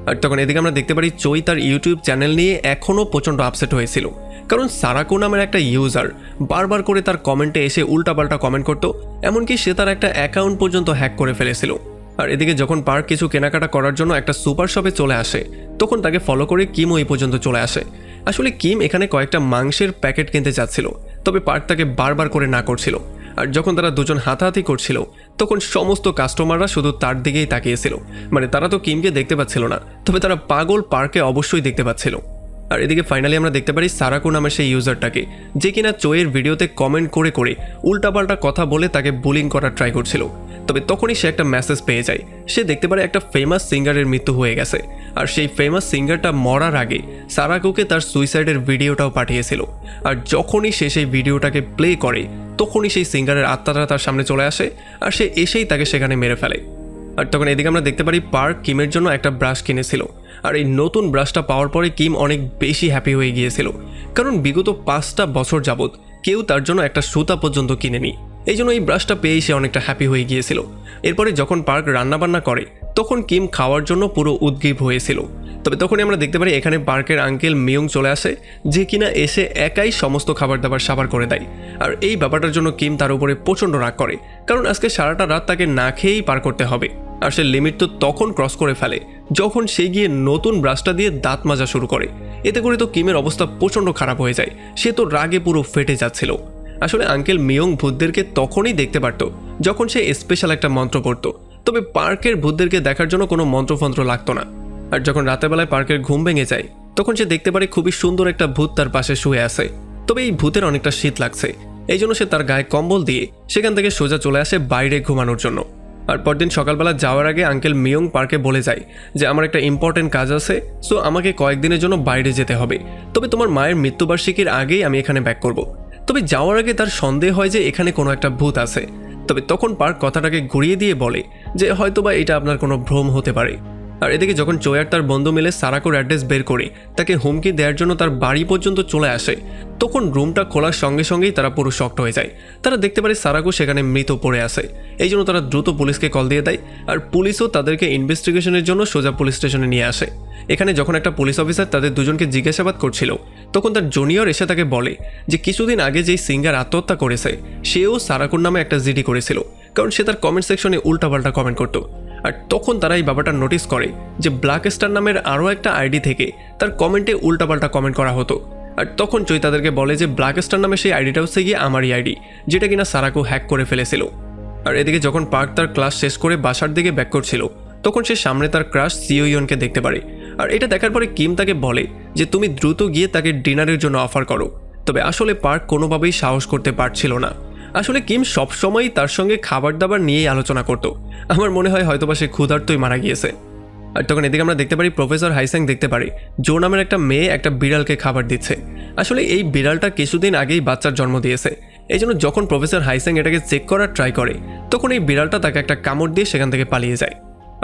আর তখন এদিকে আমরা দেখতে পারি চই তার ইউটিউব চ্যানেল নিয়ে এখনও প্রচণ্ড আপসেট হয়েছিল, কারণ সারাকো নামের একটা ইউজার বারবার করে তার কমেন্টে এসে উল্টাপাল্টা কমেন্ট করতো, এমনকি সে তার একটা অ্যাকাউন্ট পর্যন্ত হ্যাক করে ফেলেছিল। আর এদিকে যখন পার্ক কিছু কেনাকাটা করার জন্য একটা সুপার শপে চলে আসে তখন তাকে ফলো করে কিমও এই পর্যন্ত চলে আসে। আসলে কিম এখানে কয়েকটা মাংসের প্যাকেট কিনতে চাচ্ছিল, তবে পার্ক তাকে বারবার করে না করছিল। আর যখন তারা দুজন হাতাহাতি করছিল তখন সমস্ত কাস্টমাররা শুধু তার দিকেই তাকিয়েছিল, মানে তারা তো কিমকে দেখতে পাচ্ছিল না, তবে তারা পাগল পার্কে অবশ্যই দেখতে পাচ্ছিল। আর এদিকে ফাইনালি আমরা দেখতে পারি সারাকো নামের সেই ইউজারটাকে, যে কিনা চোয়ের ভিডিওতে কমেন্ট করে করে উল্টাপাল্টা কথা বলে তাকে বুলিং করার ট্রাই করছিল। তবে তখনই সে একটা মেসেজ পেয়ে যায়। সে দেখতে পারে একটা ফেমাস সিঙ্গারের মৃত্যু হয়ে গেছে, আর সেই ফেমাস সিঙ্গারটা মরার আগে সারাকুকে তার সুইসাইডের ভিডিওটাও পাঠিয়েছিল। আর যখনই সে সেই ভিডিওটাকে প্লে করে তখনই সেই সিঙ্গারের আত্মাটা তার সামনে চলে আসে, আর সে এসেই তাকে সেখানে মেরে ফেলে। আর তখন এদিকে আমরা দেখতে পারি পার্ক কিমের জন্য একটা ব্রাশ কিনেছিল, আর এই নতুন ব্রাশটা পাওয়ার পরে কিম অনেক বেশি হ্যাপি হয়ে গিয়েছিল, কারণ বিগত 5টা বছর যাবৎ কেউ তার জন্য একটা সুতা পর্যন্ত কিনেনি। এই জন্য এই ব্রাশটা পেয়েই সে অনেকটা হ্যাপি হয়ে গিয়েছিল। এরপরে যখন পার্ক রান্নাবান্না করে তখন কিম খাওয়ার জন্য পুরো উদ্গ্রীব হয়েছিল। তবে তখনই আমরা দেখতে পারি এখানে পার্কের আঙ্কেল মিয়ং চলে আসে, যে কিনা এসে একাই সমস্ত খাবার দাবার সাবার করে দেয়। আর এই ব্যাপারটার জন্য কিম তার উপরে প্রচণ্ড রাগ করে, কারণ আজকে সারাটা রাত তাকে না খেয়েই পার করতে হবে। আর সে লিমিট তো তখন ক্রস করে ফেলে যখন সে গিয়ে নতুন ব্রাশটা দিয়ে দাঁত মাজা শুরু করে। এতে করে তো কিমের অবস্থা প্রচণ্ড খারাপ হয়ে যায়, সে তো রাগে পুরো ফেটে যাচ্ছিল। আসলে আঙ্কেল মিয়ং ভূতদেরকে তখনই দেখতে পারত যখন সে স্পেশাল একটা মন্ত্র পড়ত, তবে পার্কের ভূতদেরকে দেখার জন্য কোনো মন্ত্রফন্ত্র লাগতো না। আর যখন রাতের বেলায় পার্কের ঘুম ভেঙে যায় তখন সে দেখতে পারে খুবই সুন্দর একটা ভূত তার পাশে শুয়ে আছে। তবে এই ভূতের অনেকটা শীত লাগছে, এই জন্য সে তার গায়ে কম্বল দিয়ে সেখান থেকে সোজা চলে আসে বাইরে ঘুমানোর জন্য। আর পরদিন সকালবেলা যাওয়ার আগে আঙ্কেল মিয়ং পার্কে বলে যায় যে আমার একটা ইম্পর্টেন্ট কাজ আছে, সো আমাকে কয়েকদিনের জন্য বাইরে যেতে হবে, তবে তোমার মায়ের মৃত্যুবার্ষিকীর আগেই আমি এখানে ব্যাক করব। তবে যাওয়ার আগে তার সন্দেহ হয় যে এখানে কোনো একটা ভূত আছে। তবে তখন পার্ক কথাটাকে ঘুরিয়ে দিয়ে বলে যে হয়তোবা এটা আপনার কোনো ভ্রম হতে পারে। আর এদিকে যখন চোয়ার তার বন্ধু মিলে সারাকুর অ্যাড্রেস বের করে তাকে হুমকি দেওয়ার জন্য তার বাড়ি পর্যন্ত চলে আসে, তখন রুমটা খোলার সঙ্গে সঙ্গেই তারা পুরো শকড হয়ে যায়। তারা দেখতে পারে সারাকু সেখানে মৃত পড়ে আছে। এই জন্য তারা দ্রুত পুলিশকে কল দিয়ে দেয়, আর পুলিশও তাদেরকে ইনভেস্টিগেশনের জন্য সোজা পুলিশ স্টেশনে নিয়ে আসে। এখানে যখন একটা পুলিশ অফিসার তাদের দুজনকে জিজ্ঞাসাবাদ করছিল তখন তার জুনিয়র এসে তাকে বলে যে কিছুদিন আগে যেই সিঙ্গার আত্মহত্যা করেছে সেও সারাকুর নামে একটা জিডি করেছিল, কারণ সে তার কমেন্ট সেকশনে উল্টাপাল্টা কমেন্ট করতো। আর তখন তারা এই ব্যাপারটা নোটিস করে যে ব্ল্যাক স্টার নামের আরও একটা আইডি থেকে তার কমেন্টে উল্টাপাল্টা কমেন্ট করা হতো। আর তখন চৈ তাদেরকে বলে যে ব্ল্যাক স্টার নামে সেই আইডিটা হচ্ছে গিয়ে আমারই আইডি, যেটা কিনা সারাকু হ্যাক করে ফেলেছিল। আর এদিকে যখন পার্ক তার ক্লাস শেষ করে বাসার দিকে ব্যাক করছিল তখন সে সামনে তার ক্রাশ সিওইয়নকে দেখতে পারে। আর এটা দেখার পরে কিম তাকে বলে যে তুমি দ্রুত গিয়ে তাকে ডিনারের জন্য অফার করো। তবে আসলে পার্ক কোনোভাবেই সাহস করতে পারছিল না। আসলে কিম সবসময়ই তার সঙ্গে খাবার দাবার নিয়েই আলোচনা করত। আমার মনে হয় হয়তোবা সে ক্ষুধার্তই মারা গিয়েছে। আর তখন এদিকে আমরা দেখতে পারি প্রফেসর হাইস্যাং দেখতে পারি জো নামের একটা মেয়ে একটা বিড়ালকে খাবার দিচ্ছে। আসলে এই বিড়ালটা কিছুদিন আগেই বাচ্চার জন্ম দিয়েছে, এই জন্য যখন প্রফেসর হাইস্যাং এটাকে চেক করার ট্রাই করে তখন এই বিড়ালটা তাকে একটা কামড় দিয়ে সেখান থেকে পালিয়ে যায়।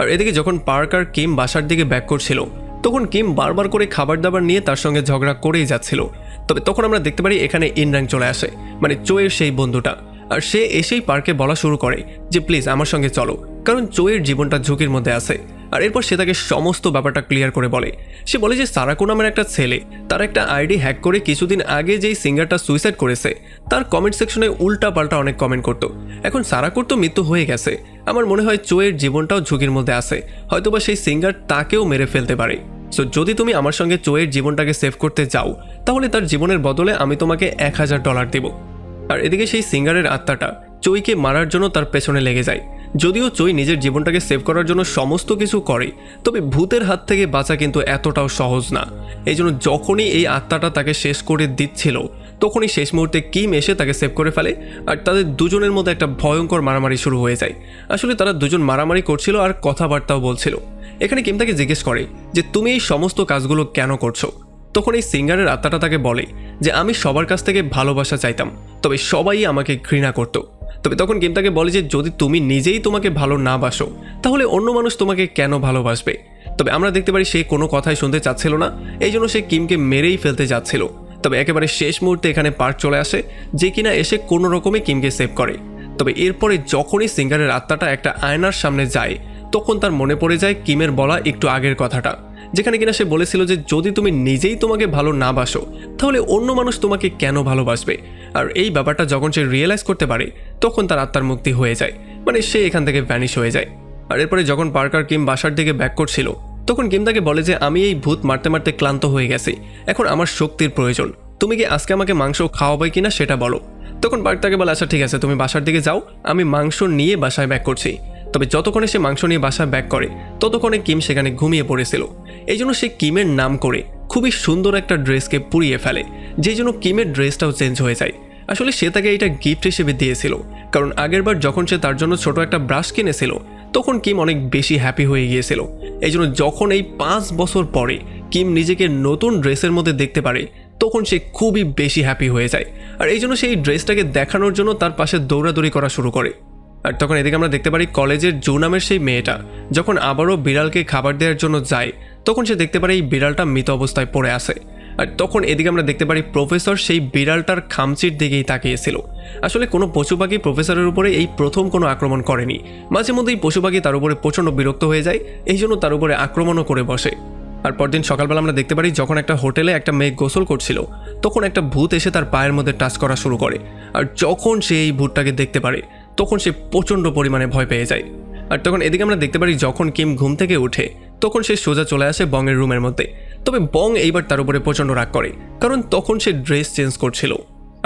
আর এদিকে যখন পার্ক আর কিম বাসার দিকে ব্যাক করছিল তখন কিম বারবার করে খাবার দাবার নিয়ে তার সঙ্গে ঝগড়া করেই যাচ্ছিল। তবে তখন আমরা দেখতে পারি এখানে ইনরাং চলে আসে, মানে চোয়ের সেই বন্ধুটা। আর সে এসেই পার্কে বলা শুরু করে যে প্লিজ আমার সঙ্গে চলো, কারণ চোয়ের জীবনটা ঝুঁকির মধ্যে আছে। আর এরপর সে তাকে সমস্ত ব্যাপারটা ক্লিয়ার করে বলে। সে বলে যে সারাকু নামের একটা ছেলে তার একটা আইডি হ্যাক করে কিছুদিন আগে যেই সিঙ্গারটা সুইসাইড করেছে তার কমেন্ট সেকশনে উল্টা পাল্টা অনেক কমেন্ট করতো। এখন সারাকুর তো মৃত্যু হয়ে গেছে, আমার মনে হয় চোয়ের জীবনটাও ঝুঁকির মধ্যে আছে, হয়তোবা সেই সিঙ্গার তাকেও মেরে ফেলতে পারে। সো যদি তুমি আমার সঙ্গে চোয়ের জীবনটাকে সেভ করতে যাও তাহলে তার জীবনের বদলে আমি তোমাকে $1000 দেব। আর এদিকে সেই সিঙ্গারের আত্মাটা চৈকে মারার জন্য তার পেছনে লেগে যায়। যদিও চৈ নিজের জীবনটাকে সেভ করার জন্য সমস্ত কিছু করে, তবে ভূতের হাত থেকে বাঁচা কিন্তু এতটাও সহজ না। এই জন্য যখনই এই আত্মাটা তাকে শেষ করে দিচ্ছিল তখনই শেষ মুহূর্তে কিম এসে তাকে সেভ করে ফেলে। আর তাদের দুজনের মধ্যে একটা ভয়ঙ্কর মারামারি শুরু হয়ে যায়। আসলে তারা দুজন মারামারি করছিল আর কথাবার্তাও বলছিল। এখানে কিম তাকে জিজ্ঞেস করে যে তুমি এই সমস্ত কাজগুলো কেন করছো। তখন এই সিঙ্গারের আত্মাটা তাকে বলে যে আমি সবার কাছ থেকে ভালোবাসা চাইতাম, তবে সবাই আমাকে ঘৃণা করতো। তবে তখন কিম তাকে বলে যে যদি তুমি নিজেই তোমাকে ভালো না বাসো তাহলে অন্য মানুষ তোমাকে কেন ভালোবাসবে। তবে আমরা দেখতে পারি সে কোনো কথাই শুনতে চাচ্ছিল না, এই জন্য সে কিমকে মেরেই ফেলতে যাচ্ছিল। তবে একেবারে শেষ মুহূর্তে এখানে পার্ক চলে আসে, যে কিনা এসে কোনো রকমে কিমকে সেভ করে। তবে এরপরে যখনই সিঙ্গারের আত্মাটা একটা আয়নার সামনে যায় তখন তার মনে পড়ে যায় কিমের বলা একটু আগের কথাটা, যেখানে কিনা সে বলেছিল যে যদি তুমি নিজেই তোমাকে ভালো না বাসো তাহলে অন্য মানুষ তোমাকে কেন ভালোবাসবে। আর এই ব্যাপারটা যখন সে রিয়েলাইজ করতে পারে তখন তার আত্মার মুক্তি হয়ে যায়, মানে সে এখান থেকে ভ্যানিশ হয়ে যায়। আর এরপরে যখন পার্কার কিম বাসার দিকে ব্যাক করছিল তখন কিম তাকে বলে যে আমি এই ভূত মারতে মারতে ক্লান্ত হয়ে গেছি, এখন আমার শক্তির প্রয়োজন, তুমি কি আজকে আমাকে মাংস খাওয়াবে কিনা সেটা বলো। তখন পার্ক তাকে বলে আচ্ছা ঠিক আছে তুমি বাসার দিকে যাও, আমি মাংস নিয়ে বাসায় ব্যাক করছি। তবে যতক্ষণে সে মাংস নিয়ে বাসায় ব্যাক করে ততক্ষণে কিম সেখানে ঘুমিয়ে পড়েছিল। এই জন্য সে কিমের নাম করে খুবই সুন্দর একটা ড্রেসকে পুড়িয়ে ফেলে, যেই জন্য কিমের ড্রেসটাও চেঞ্জ হয়ে যায়। আসলে সে তাকে এটা গিফট হিসেবে দিয়েছিল, কারণ আগেরবার যখন সে তার জন্য ছোট একটা ব্রাশ কিনেছিল তখন কিম অনেক বেশি হ্যাপি হয়ে গিয়েছিল। এই জন্য যখন এই 5 বছর পরে কিম নিজেকে নতুন ড্রেসের মধ্যে দেখতে পারে তখন সে খুবই বেশি হ্যাপি হয়ে যায়, আর এই জন্য সেই ড্রেসটাকে দেখানোর জন্য তার পাশে দৌড়াদৌড়ি করা শুরু করে। আর তখন এদিকে আমরা দেখতে পারি কলেজের জো নামের সেই মেয়েটা যখন আবারও বিড়ালকে খাবার দেওয়ার জন্য যায় তখন সে দেখতে পারে এই বিড়ালটা মৃত অবস্থায় পড়ে আছে। আর তখন এদিকে আমরা দেখতে পারি প্রফেসর সেই বিড়ালটার খামচির দিকেই তাকিয়েছিল। আসলে কোনো পশু পাখি প্রফেসরের উপরে এই প্রথম কোনো আক্রমণ করেনি, মাঝে মধ্যেই পশু পাখি তার উপরে প্রচণ্ড বিরক্ত হয়ে যায়, এই জন্য তার উপরে আক্রমণও করে বসে। আর পরদিন সকালবেলা আমরা দেখতে পারি যখন একটা হোটেলে একটা মেয়ে গোসল করছিল তখন একটা ভূত এসে তার পায়ের মধ্যে টাচ করা শুরু করে। আর যখন সে এই ভূতটাকে দেখতে পারে তখন সে প্রচণ্ড পরিমাণে ভয় পেয়ে যায়। আর তখন এদিকে আমরা দেখতে পারি যখন কিম ঘুম থেকে উঠে তখন সে সোজা চলে আসে বংয়ের রুমের মধ্যে। তবে বং এইবার তার উপরে প্রচণ্ড রাগ করে, কারণ তখন সে ড্রেস চেঞ্জ করছিল।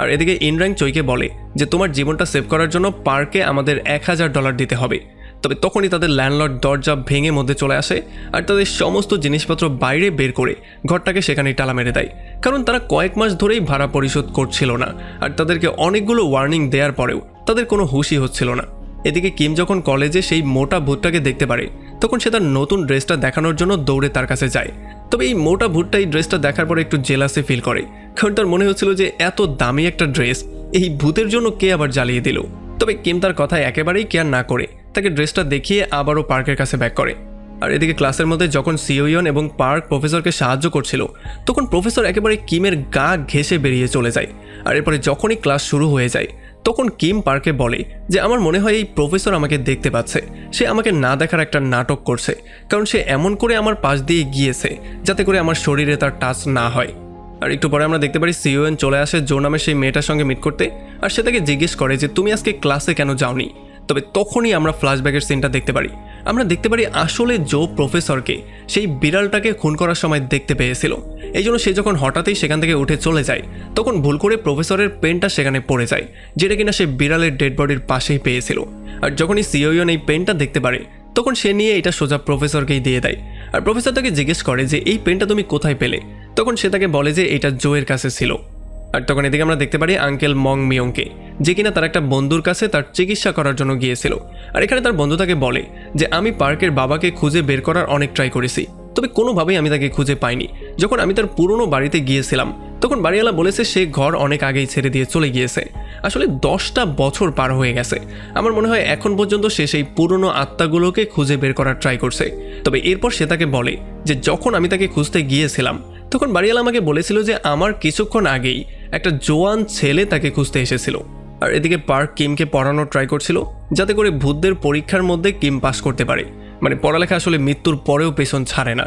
আর এদিকে ইনরাং চইকে বলে যে তোমার জীবনটা সেভ করার জন্য পার্কে আমাদের $1000 দিতে হবে। তবে তখনই তাদের ল্যান্ডলর্ড দরজা ভেঙে মধ্যে চলে আসে আর তাদের সমস্ত জিনিসপত্র বাইরে বের করে ঘরটাকে সেখানেই তালা মেরে দেয়, কারণ তারা কয়েক মাস ধরেই ভাড়া পরিশোধ করছিল না। আর তাদেরকে অনেকগুলো ওয়ার্নিং দেওয়ার পরেও তাদের কোনো হুঁশই হচ্ছিল না। এদিকে কিম যখন কলেজে সেই মোটা ভূতটাকে দেখতে পারে তখন সে তার নতুন ড্রেসটা দেখানোর জন্য দৌড়ে তার কাছে যায়। তবে এই মোটা ভূতটা এই ড্রেসটা দেখার পরে একটু জেলাসি ফিল করে, কারণ তার মনে হচ্ছিল যে এত দামি একটা ড্রেস এই ভূতের জন্য কে আবার জ্বালিয়ে দিল। তবে কিম তার কথায় একেবারেই কেয়ার না করে তাকে ড্রেসটা দেখিয়ে আবারও পার্কের কাছে ব্যাক করে। আর এদিকে ক্লাসের মধ্যে যখন সিওইয়ন এবং পার্ক প্রফেসরকে সাহায্য করছিল তখন প্রফেসর একেবারে কিমের গা ঘেঁষে বেরিয়ে চলে যায়। আর এরপরে যখনই ক্লাস শুরু হয়ে যায় তখন কিম পার্কে বলে যে আমার মনে হয় এই প্রফেসর আমাকে দেখতে পাচ্ছে, সে আমাকে না দেখার একটা নাটক করছে, কারণ সে এমন করে আমার পাশ দিয়ে গিয়েছে যাতে করে আমার শরীরে তার টাচ না হয়। আর একটু পরে আমরা দেখতে পারি সিওএন চলে আসে জো নামের সেই মেয়েটার সঙ্গে মিট করতে, আর সে তাকে জিজ্ঞেস করে যে তুমি আজকে ক্লাসে কেন যাওনি। তবে তখনই আমরা ফ্ল্যাশব্যাকের সিনটা দেখতে পারি। আমরা দেখতে পারি আসলে জো প্রফেসরকে সেই বিড়ালটাকে খুন করার সময় দেখতে পেয়েছিল, এই জন্য সে যখন হঠাৎই সেখান থেকে উঠে চলে যায় তখন ভুল করে প্রফেসরের পেনটা সেখানে পড়ে যায়, যেটা কিনা সে বিড়ালের ডেড বডির পাশেই পেয়েছিল। আর যখনই সিওইয়ন এই পেনটা দেখতে পারে তখন সে নিয়ে এটা সোজা প্রফেসরকেই দিয়ে দেয়। আর প্রফেসর তাকে জিজ্ঞেস করে যে এই পেনটা তুমি কোথায় পেলে, তখন সে তাকে বলে যে এটা জোয়ের কাছে ছিল। আর তখন এদিকে আমরা দেখতে পারি আঙ্কেল মং মিয়ংকে, যে কিনা তার একটা বন্ধুর কাছে তার চিকিৎসা করার জন্য গিয়েছিল। আর এখানে তার বন্ধু তাকে বলে যে আমি পার্কের বাবাকে খুঁজে বের করার অনেক ট্রাই করেছি, তবে কোনোভাবেই আমি তাকে খুঁজে পাইনি। যখন আমি তার পুরনো বাড়িতে গিয়েছিলাম তখন বাড়িওয়ালা বলেছে সে ঘর অনেক আগেই ছেড়ে দিয়ে চলে গিয়েছে। আসলে 10টা বছর পার হয়ে গেছে, আমার মনে হয় এখন পর্যন্ত সে সেই পুরনো আত্মাগুলোকে খুঁজে বের করার ট্রাই করছে। তবে এরপর সে তাকে বলে যে যখন আমি তাকে খুঁজতে গিয়েছিলাম তখন বাড়িওয়ালা আমাকে বলেছিল যে আমার কিছুক্ষণ আগেই একটা জোয়ান ছেলে তাকে খুঁজতে এসেছিল। আর এদিকে পার্ক কিমকে পড়ানোর ট্রাই করছিল যাতে করে ভূতদের পরীক্ষার মধ্যে কিম পাস করতে পারে, মানে পড়ালেখা আসলে মৃত্যুর পরেও পেছন ছাড়ে না।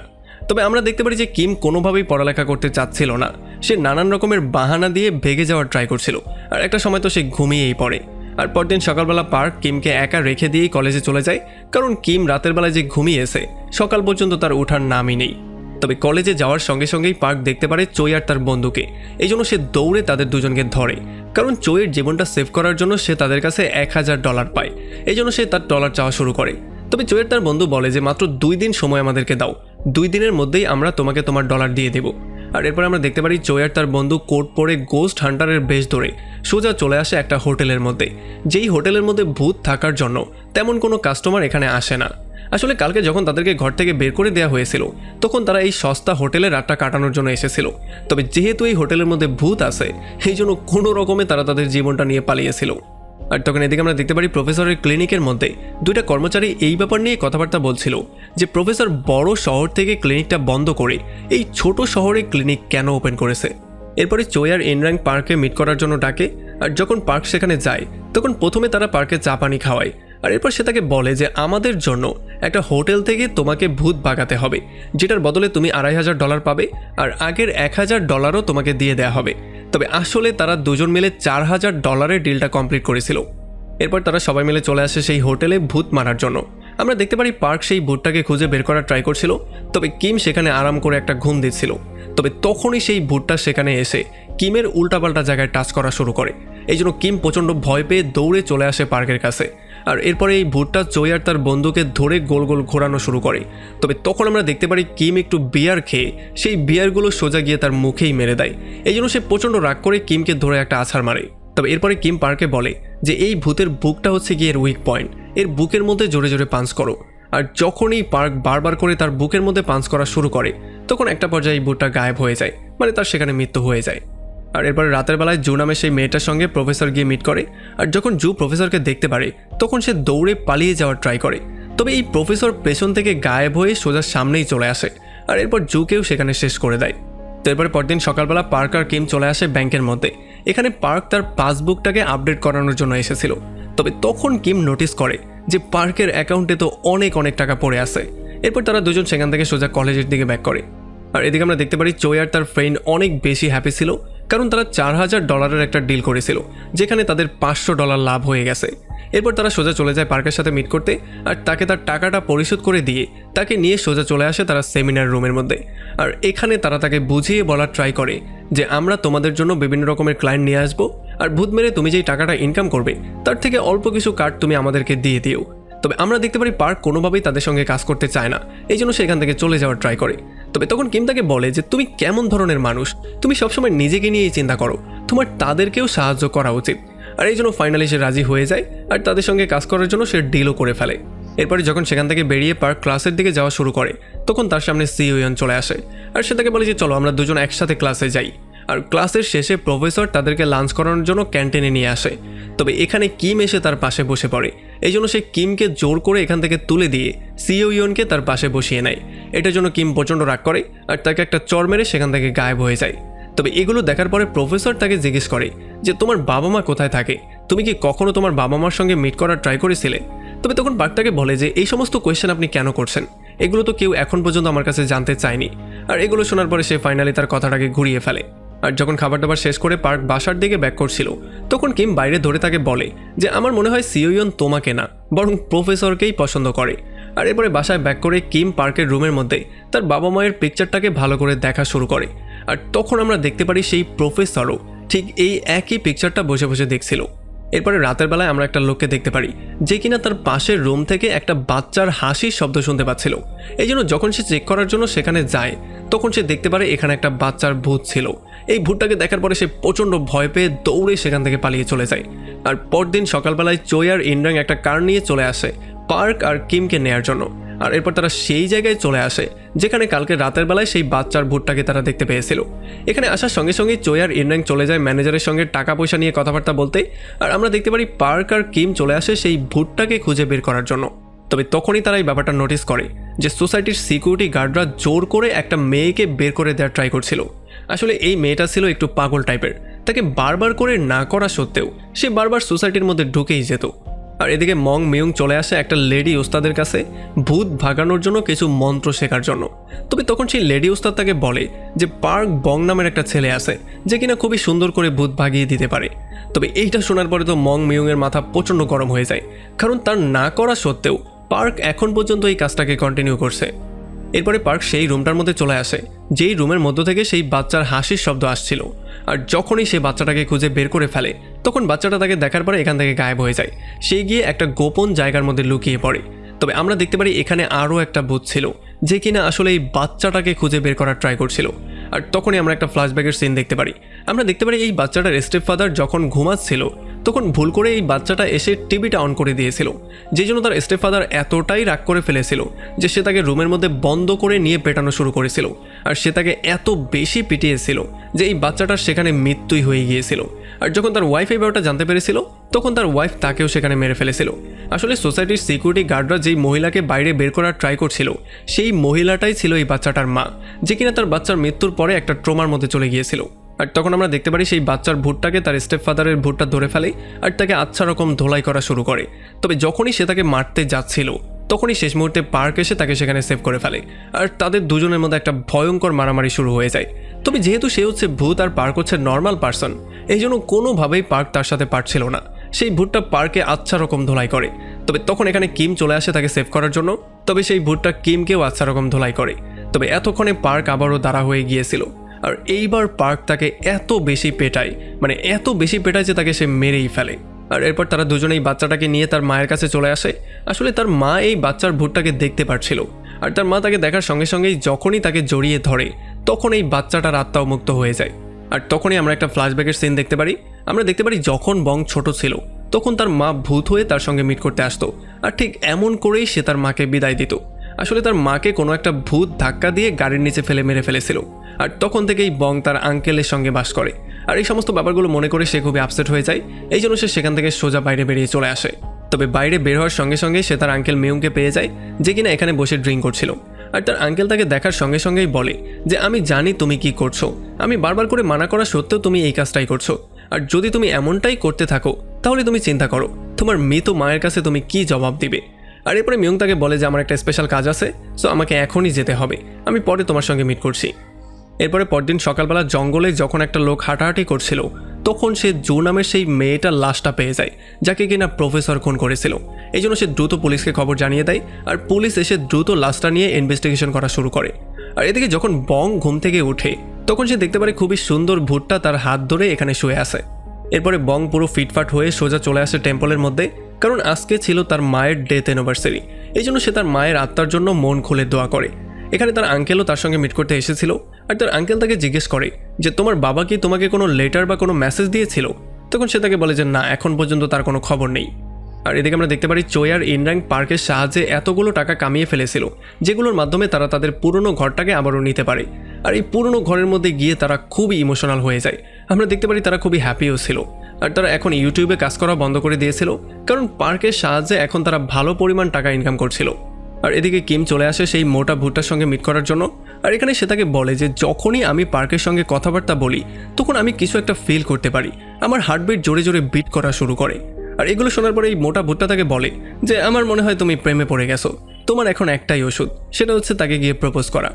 তবে আমরা দেখতে পারি যে কিম কোনোভাবেই পড়ালেখা করতে চাচ্ছিল না, সে নানান রকমের বাহানা দিয়ে ভেগে যাওয়ার ট্রাই করছিল। আর একটা সময় তো সে ঘুমিয়েই পড়ে। আর পরদিন সকালবেলা পার্ক কিমকে একা রেখে দিয়েই কলেজে চলে যায়, কারণ কিম রাতের বেলায় যে ঘুমিয়েছে সকাল পর্যন্ত তার ওঠার নামই নেই। তবে কলেজে যাওয়ার সঙ্গে সঙ্গেই পার্ক দেখতে পারে চই আর তার বন্ধুকে, এই জন্য সে দৌড়ে তাদের দুজনকে ধরে, কারণ চইয়ের জীবনটা সেভ করার জন্য সে তাদের কাছে $1000 পায়, এই জন্য সে তার ডলার চাওয়া শুরু করে। তবে চইয়ের তার বন্ধু বলে যে মাত্র 2 দিন সময় আমাদেরকে দাও, 2 দিনের মধ্যেই আমরা তোমাকে তোমার ডলার দিয়ে দেব। আর এরপর আমরা দেখতে পারি চই আর তার বন্ধু কোট পরে গোস্ট হান্টারের বেশ ধরে সোজা চলে আসে একটা হোটেলের মধ্যে, যেই হোটেলের মধ্যে ভূত থাকার জন্য তেমন কোনো কাস্টমার এখানে আসে না। আসলে কালকে যখন তাদেরকে ঘর থেকে বের করে দেওয়া হয়েছিল তখন তারা এই সস্তা হোটেলে রাতটা কাটানোর জন্য এসেছিল। তবে যেহেতু এই হোটেলের মধ্যে ভূত আছে এই জন্য কোনো রকমে তারা তাদের জীবনটা নিয়ে পালিয়েছিল। আর তখন এদিকে আমরা দেখতে পারি প্রফেসরের ক্লিনিকের মধ্যে 2টা কর্মচারী এই ব্যাপার নিয়ে কথাবার্তা বলছিল যে প্রফেসর বড় শহর থেকে ক্লিনিকটা বন্ধ করে এই ছোট শহরে ক্লিনিক কেন ওপেন করেছে। এরপরে চই আর ইনরাং পার্কে মিট করার জন্য ডাকে, আর যখন পার্ক সেখানে যায় তখন প্রথমে তারা পার্কে চা পানি খাওয়ায়। আর এরপর সে তাকে বলে যে আমাদের জন্য একটা হোটেল থেকে তোমাকে ভূত ভাগাতে হবে, যেটার বদলে তুমি $2500 পাবে, আর আগের $1000ও তোমাকে দিয়ে দেওয়া হবে। তবে আসলে তারা দুজন মিলে $4000 ডিলটা কমপ্লিট করেছিল। এরপর তারা সবাই মিলে চলে আসে সেই হোটেলে ভূত মারার জন্য। আমরা দেখতে পারি পার্ক সেই ভূতটাকে খুঁজে বের করার ট্রাই করছিল, তবে কিম সেখানে আরাম করে একটা ঘুম দিচ্ছিল। তবে তখনই সেই ভূতটা সেখানে এসে কিমের উল্টাপাল্টা জায়গায় টাচ করা শুরু করে, এই জন্য কিম প্রচণ্ড ভয় পেয়ে দৌড়ে চলে আসে পার্কের কাছে। আর এরপরে এই ভূতটা চই আর তার বন্ধুকে ধরে গোল গোল ঘোরানো শুরু করে। তবে তখন আমরা দেখতে পারি কিম একটু বিয়ার খেয়ে সেই বিয়ারগুলো সোজা গিয়ে তার মুখেই মেরে দেয়, এই জন্য সে প্রচণ্ড রাগ করে কিমকে ধরে একটা আছাড় মারে। তবে এরপরে কিম পার্ককে বলে যে এই ভূতের বুকটা হচ্ছে গিয়ে এর উইক পয়েন্ট, এর বুকের মধ্যে জোরে জোরে পাঞ্চ করো। আর যখনই পার্ক বারবার করে তার বুকের মধ্যে পাঞ্চ করা শুরু করে তখন একটা পর্যায়ে এই ভূতটা গায়েব হয়ে যায়, মানে তার সেখানে মৃত্যু হয়ে যায়। আর এরপরে রাতের বেলায় জু নামে সেই মেয়েটার সঙ্গে প্রফেসর গিয়ে মিট করে। আর যখন জু প্রফেসরকে দেখতে পারে তখন সে দৌড়ে পালিয়ে যাওয়ার ট্রাই করে, তবে এই প্রফেসর পেছন থেকে গায়েব হয়ে সোজা সামনেই চলে আসে আর এরপর জুকেও সেখানে শেষ করে দেয়। তো এরপরে পরদিন সকালবেলা পার্ক আর কিম চলে আসে ব্যাংকের মধ্যে। এখানে পার্ক তার পাসবুকটাকে আপডেট করানোর জন্য এসেছিল, তবে তখন কিম নোটিস করে যে পার্কের অ্যাকাউন্টে তো অনেক টাকা পড়ে আছে। এরপর তারা দুজন সেখান থেকে সোজা কলেজের দিকে ব্যাক করে। আর এদিকে আমরা দেখতে পারি চোই আর তার ফ্রেন্ড অনেক বেশি হ্যাপি ছিল, কারণ তারা $4000 একটা ডিল করেছিল যেখানে তাদের $500 লাভ হয়ে গেছে। এরপর তারা সোজা চলে যায় পার্কের সাথে মিট করতে আর তাকে তার টাকাটা পরিশোধ করে দিয়ে তাকে নিয়ে সোজা চলে আসে তারা সেমিনার রুমের মধ্যে। আর এখানে তারা তাকে বুঝিয়ে বলার ট্রাই করে যে আমরা তোমাদের জন্য বিভিন্ন রকমের ক্লায়েন্ট নিয়ে আসবো, আর ভূত মেরে তুমি যেই টাকাটা ইনকাম করবে তার থেকে অল্প কিছু কার্ড তুমি আমাদেরকে দিয়ে দিও। তবে আমরা দেখতে পারি পার্ক কোনোভাবেই তাদের সঙ্গে কাজ করতে চায় না, এই জন্য সে এখান থেকে চলে যাওয়ার ট্রাই করে। তবে তখন কিম তাকে বলে যে তুমি কেমন ধরনের মানুষ, তুমি সবসময় নিজেকে নিয়েই চিন্তা করো, তোমার তাদেরকেও সাহায্য করা উচিত। আর এই জন্য ফাইনালি সে রাজি হয়ে যায় আর তাদের সঙ্গে কাজ করার জন্য সে ডিলও করে ফেলে। এরপরে যখন সেখান থেকে বেরিয়ে পার্ক ক্লাসের দিকে যাওয়া শুরু করে তখন তার সামনে সিওয়ান চলে আসে আর সে তাকে বলে যে চলো আমরা দুজন একসাথে ক্লাসে যাই। আর ক্লাসের শেষে প্রফেসর তাদেরকে লাঞ্চ করানোর জন্য ক্যান্টিনে নিয়ে আসে, তবে এখানে কিম এসে তার পাশে বসে পড়ে। এই জন্য সে কিমকে জোর করে এখান থেকে তুলে দিয়ে সিওয়ানকে তার পাশে বসিয়ে নেয়। এটার জন্য কিম প্রচণ্ড রাগ করে আর তাকে একটা চড় মেরে সেখান থেকে গায়েব হয়ে যায়। তবে এগুলো দেখার পরে প্রফেসর তাকে জিজ্ঞেস করে যে তোমার বাবা মা কোথায় থাকে, তুমি কি কখনো তোমার বাবা মার সঙ্গে মিট করার ট্রাই করেছিলে? তবে তখন পার্ক তাকে বলে যে এই সমস্ত কোয়েশ্চেন আপনি কেন করছেন, এগুলো তো কেউ এখন পর্যন্ত আমার কাছে জানতে চায়নি। আর এগুলো শোনার পরে সে ফাইনালি তার কথাটাকে ঘুরিয়ে ফেলে। আর যখন খাবার দাবার শেষ করে পার্ক বাসার দিকে ব্যাক করছিল তখন কিম বাইরে ধরে তাকে বলে যে আমার মনে হয় সিওয়ান তোমাকে না বরং প্রফেসরকেই পছন্দ করে। আর এরপরে বাসায় ব্যাক করে কিম পার্কের রুমের মধ্যে তার বাবা মায়ের পিকচারটাকে ভালো করে দেখা শুরু করে। আর তখন আমরা দেখতে পারি সেই প্রফেসরও ঠিক এই একই পিকচারটা বসে বসে দেখছিল। এরপরে রাতের বেলায় আমরা একটা লোককে দেখতে পারি যে কিনা তার পাশের রুম থেকে একটা বাচ্চার হাসির শব্দ শুনতে পাচ্ছিল। এই জন্য যখন সে চেক করার জন্য সেখানে যায় তখন সে দেখতে পারে এখানে একটা বাচ্চার ভূত ছিল। এই ভূতটাকে দেখার পরে সে প্রচণ্ড ভয় পেয়ে দৌড়ে সেখান থেকে পালিয়ে চলে যায়। আর পরদিন সকালবেলায় চোই আর ইনরাং একটা কার নিয়ে চলে আসে পার্ক আর কিমকে নেয়ার জন্য। আর এরপর তারা সেই জায়গায় চলে আসে যেখানে কালকে রাতের বেলায় সেই বাচ্চার ভূতটাকে তারা দেখতে পেয়েছিল। এখানে আসার সঙ্গে সঙ্গেই চোই আর ইনরাং চলে যায় ম্যানেজারের সঙ্গে টাকা পয়সা নিয়ে কথাবার্তা বলতে। আর আমরা দেখতে পারি পার্ক আর কিম চলে আসে সেই ভূতটাকে খুঁজে বের করার জন্য। তবে তখনই তারা এই ব্যাপারটা নোটিস করে যে সোসাইটির সিকিউরিটি গার্ডরা জোর করে একটা মেয়েকে বের করে দেওয়ার ট্রাই করছিল। আসলে এই মেয়েটা ছিল একটু পাগল টাইপের, তাকে বারবার করে না করা সত্ত্বেও সে বারবার সোসাইটির মধ্যে ঢুকেই যেত। আর এদিকে মং মিউং চলে আসে একটা লেডি ওস্তাদের কাছে ভূত ভাগানোর জন্য কিছু মন্ত্র শেখার জন্য। তবে তখন সেই লেডি ওস্তাদ তাকে বলে যে পার্ক বং নামের একটা ছেলে আছে যে কিনা খুবই সুন্দর করে ভূত ভাগিয়ে দিতে পারে। তবে এইটা শোনার পরে তো মং মিউংয়ের মাথা প্রচণ্ড গরম হয়ে যায়, কারণ তার না করা সত্ত্বেও পার্ক এখন পর্যন্ত এই কাজটাকে কন্টিনিউ করছে। এরপরে পার্ক সেই রুমটার মধ্যে চলে আসে যেই রুমের মধ্য থেকে সেই বাচ্চার হাসির শব্দ আসছিল। আর যখনই সে বাচ্চাটাকে খুঁজে বের করে ফেলে তখন বাচ্চাটা তাকে দেখার পরে এখান থেকে গায়েব হয়ে যায়। সে গিয়ে একটা গোপন জায়গার মধ্যে লুকিয়ে পড়ে। তবে আমরা দেখতে পারি এখানে আরও একটা ভূত ছিল যে কিনা আসলে এই বাচ্চাটাকে খুঁজে বের করার ট্রাই করছিল। আর তখনই আমরা একটা ফ্ল্যাশব্যাকের সিন দেখতে পারি। আমরা দেখতে পারি এই বাচ্চাটার স্টেপ ফাদার যখন ঘুমাচ্ছিল তখন ভুল করে এই বাচ্চাটা এসে টিভিটা অন করে দিয়েছিল, যেই জন্য তার স্টেপ ফাদার এতটাই রাগ করে ফেলেছিল যে সে তাকে রুমের মধ্যে বন্ধ করে নিয়ে পেটানো শুরু করেছিল। আর সে তাকে এত বেশি পিটিয়েছিল যে এই বাচ্চাটার সেখানে মৃত্যুই হয়ে গিয়েছিল। আর যখন তার ওয়াইফ এই ব্যাপারটা জানতে পেরেছিল তখন তার ওয়াইফ তাকেও সেখানে মেরে ফেলেছিল। আসলে সোসাইটির সিকিউরিটি গার্ডরা যেই মহিলাকে বাইরে বের করার ট্রাই করছিল সেই মহিলাটাই ছিল এই বাচ্চাটার মা, যে কিনা তার বাচ্চার মৃত্যুর পরে একটা ট্রমার মধ্যে চলে গিয়েছিল। আর তখন আমরা দেখতে পারি সেই বাচ্চার ভূতটাকে তার স্টেপ ফাদারের ভূতটা ধরে ফেলে আর তাকে আচ্ছা রকম ধোলাই করা শুরু করে। তবে যখনই সে তাকে মারতে যাচ্ছিল তখনই শেষ মুহূর্তে পার্ক এসে তাকে সেখানে সেভ করে ফেলে। আর তাদের দুজনের মধ্যে একটা ভয়ঙ্কর মারামারি শুরু হয়ে যায়। তবে যেহেতু সে হচ্ছে ভূত আর পার্ক হচ্ছে নর্মাল পার্সন, এই জন্য কোনোভাবেই পার্ক তার সাথে পারছিল না। সেই ভূতটা পার্কে আচ্ছা রকম ধোলাই করে। তবে তখন এখানে কিম চলে আসে তাকে সেভ করার জন্য। তবে সেই ভূতটা কিমকেও আচ্ছা রকম ধোলাই করে। তবে এতক্ষণে পার্ক আবারও দাঁড়া হয়ে গিয়েছিল। আর এইবার পার্ক তাকে এত বেশি পেটায়, মানে এত বেশি পেটায় যে তাকে সে মেরেই ফেলে। আর এরপর তারা দুজনেই বাচ্চাটাকে নিয়ে তার মায়ের কাছে চলে আসে। আসলে তার মা এই বাচ্চার ভূতটাকে দেখতে পারছিল। আর তার মা তাকে দেখার সঙ্গে সঙ্গেই যখনই তাকে জড়িয়ে ধরে তখন এই বাচ্চাটার আত্মাও মুক্ত হয়ে যায়। আর তখনই আমরা একটা ফ্ল্যাশব্যাকের সিন দেখতে পারি। আমরা দেখতে পারি যখন বং ছোট ছিল তখন তার মা ভূত হয়ে তার সঙ্গে মিট করতে আসতো, আর ঠিক এমন করেই সে তার মাকে বিদায় দিত। আসলে তার মাকে কোনো একটা ভূত ধাক্কা দিয়ে গাড়ির নিচে ফেলে মেরে ফেলেছিল, আর তখন থেকেই বং তার আঙ্কেলের সঙ্গে বাস করে। আর এই সমস্ত ব্যাপারগুলো মনে করে সে খুবই আপসেট হয়ে যায়, এই জন্য সে সেখান থেকে সোজা বাইরে বেরিয়ে চলে আসে। তবে বাইরে বের হওয়ার সঙ্গে সঙ্গে সে তার আঙ্কেল মিউংকে পেয়ে যায়, যে কিনা এখানে বসে ড্রিঙ্ক করছিল। আর তার আঙ্কেল তাকে দেখার সঙ্গে সঙ্গেই বলে যে আমি জানি তুমি কি করছো, আমি বারবার করে মানা করা সত্ত্বেও তুমি এই কাজটাই করছো, আর যদি তুমি এমনটাই করতে থাকো তাহলে তুমি চিন্তা করো তোমার মৃত মায়ের কাছে তুমি কি জবাব দিবে। আর এরপরে মিউং তাকে বলে যে আমার একটা স্পেশাল কাজ আছে, সো আমাকে এখনই যেতে হবে, আমি পরে তোমার সঙ্গে মিট করছি। এরপরে পরদিন সকালবেলা জঙ্গলে যখন একটা লোক হাঁটাহাঁটি করছিল তখন সে জো নামের সেই মেয়েটার লাশটা পেয়ে যায়, যাকে কিনা প্রফেসর খুন করেছিল। এই জন্য সে দ্রুত পুলিশকে খবর জানিয়ে দেয়, আর পুলিশ এসে দ্রুত লাশটা নিয়ে ইনভেস্টিগেশন করা শুরু করে। আর এদিকে যখন বং ঘুম থেকে ওঠে তখন সে দেখতে পারে খুবই সুন্দর ভূতটা তার হাত ধরে এখানে শুয়ে আছে। এরপরে বং পুরো ফিটফাট হয়ে সোজা চলে আসে টেম্পলের মধ্যে, কারণ আজকে ছিল তার মায়ের ডেথ অ্যানিভার্সারি। এই জন্য সে তার মায়ের আত্মার জন্য মন খুলে দোয়া করে। এখানে তার আঙ্কেলও তার সঙ্গে মিট করতে এসেছিল, আর তার আঙ্কেল তাকে জিজ্ঞেস করে যে তোমার বাবা কি তোমাকে কোনো লেটার বা কোনো মেসেজ দিয়েছিল? তখন সে তাকে বলে যে না, এখন পর্যন্ত তার কোনো খবর নেই। আর এদিকে আমরা দেখতে পারি চোয় আর ইনরাং পার্কের সাহায্যে এতগুলো টাকা কামিয়ে ফেলেছিল, যেগুলোর মাধ্যমে তারা তাদের পুরনো ঘরটাকে আবারও নিতে পারে। আর এই পুরনো ঘরের মধ্যে গিয়ে তারা খুবই ইমোশনাল হয়ে যায়। আমরা দেখতে পারি তারা খুবই হ্যাপিও ছিল, আর তারা এখন ইউটিউবে কাজ করা বন্ধ করে দিয়েছিল, কারণ পার্কের সাহায্যে এখন তারা ভালো পরিমাণ টাকা ইনকাম করছিল। আর এদিকে কিম চলে আসে সেই মোটা ভূতটার সঙ্গে মিট করার জন্য, আর এখানে সে তাকে বলে যে যখনই আমি পার্কের সঙ্গে কথাবার্তা বলি তখন আমি কিছু একটা ফিল করতে পারি, আমার হার্টবিট জোরে জোরে বিট করা শুরু করে। আর এগুলো শোনার পরে এই মোটা ভূতটা তাকে বলে যে আমার মনে হয় তুমি প্রেমে পড়ে গেছো, তোমার এখন একটাই ওষুধ, সেটা হচ্ছে তাকে গিয়ে প্রপোজ করা।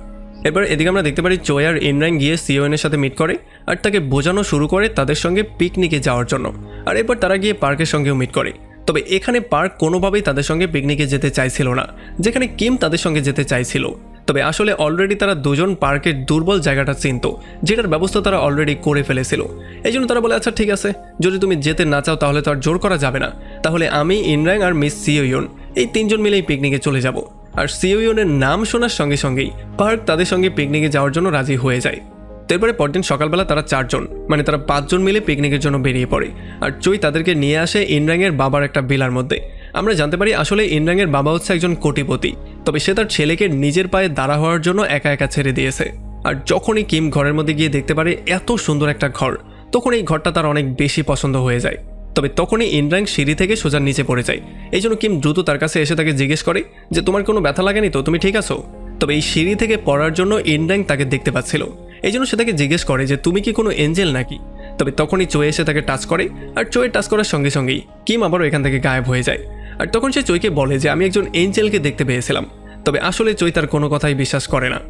এবার এদিকে আমরা দেখতে পারি চোয় আর ইনরাং গিয়ে সিওএনের সাথে মিট করে, আর তাকে বোঝানো শুরু করে তাদের সঙ্গে পিকনিকে যাওয়ার জন্য। আর এরপর তারা গিয়ে পার্কের সঙ্গেও মিট করে। তবে এখানে পার্ক কোনোভাবেই তাদের সঙ্গে পিকনিকে যেতে চাইছিল না, যেখানে কিম তাদের সঙ্গে যেতে চাইছিল। তবে আসলে অলরেডি তারা দুজন পার্কের দুর্বল জায়গাটা চিনত, যেটার ব্যবস্থা তারা অলরেডি করে ফেলেছিল। এই জন্য তারা বলে আচ্ছা ঠিক আছে, যদি তুমি যেতে না চাও তাহলে তো আর জোর করা যাবে না, তাহলে আমি, ইনরাং আর মিস সিওইয়ন এই তিনজন মিলেই পিকনিকে চলে যাব। আর সিওইয়নের নাম শোনার সঙ্গে সঙ্গেই পার্ক তাদের সঙ্গে পিকনিকে যাওয়ার জন্য রাজি হয়ে যায়। তারপরে পরদিন সকালবেলা তারা চারজন, মানে তারা পাঁচজন মিলে পিকনিকের জন্য বেরিয়ে পড়ে, আর চই তাদেরকে নিয়ে আসে ইনরাংয়ের বাবার একটা ভিলার মধ্যে। আমরা জানতে পারি আসলে ইনরাংয়ের বাবা হচ্ছে একজন কোটিপতি, তবে সে তার ছেলেকে নিজের পায়ে দাঁড়া হওয়ার জন্য একা একা ছেড়ে দিয়েছে। আর যখনই কিম ঘরের মধ্যে গিয়ে দেখতে পারে এত সুন্দর একটা ঘর, তখন এই ঘরটা তার অনেক বেশি পছন্দ হয়ে যায়। তবে তখনই ইনরাং সিঁড়ি থেকে সোজা নিচে পড়ে যায়। এই জন্য কিম দ্রুত তার কাছে এসে তাকে জিজ্ঞেস করে যে তোমার কোনো ব্যথা লাগেনি তো, তুমি ঠিক আছো? তবে এই সিঁড়ি থেকে পড়ার জন্য ইনরাং তাকে দেখতে পাচ্ছিল, এই জন্য সে তাকে জিজ্ঞেস করে যে তুমি কি কোনো এঞ্জেল নাকি? তবে তখনই চোয় এসে তাকে টাচ করে, আর চোয়ে টাচ করার সঙ্গে সঙ্গেই কিম আবারও এখান থেকে গায়েব হয়ে যায়। আর তখন সে চোয়কে বলে যে আমি একজন এঞ্জেলকে দেখতে পেয়েছিলাম। তবে আসলে চোয় তার কোনো কথাই বিশ্বাস করে না।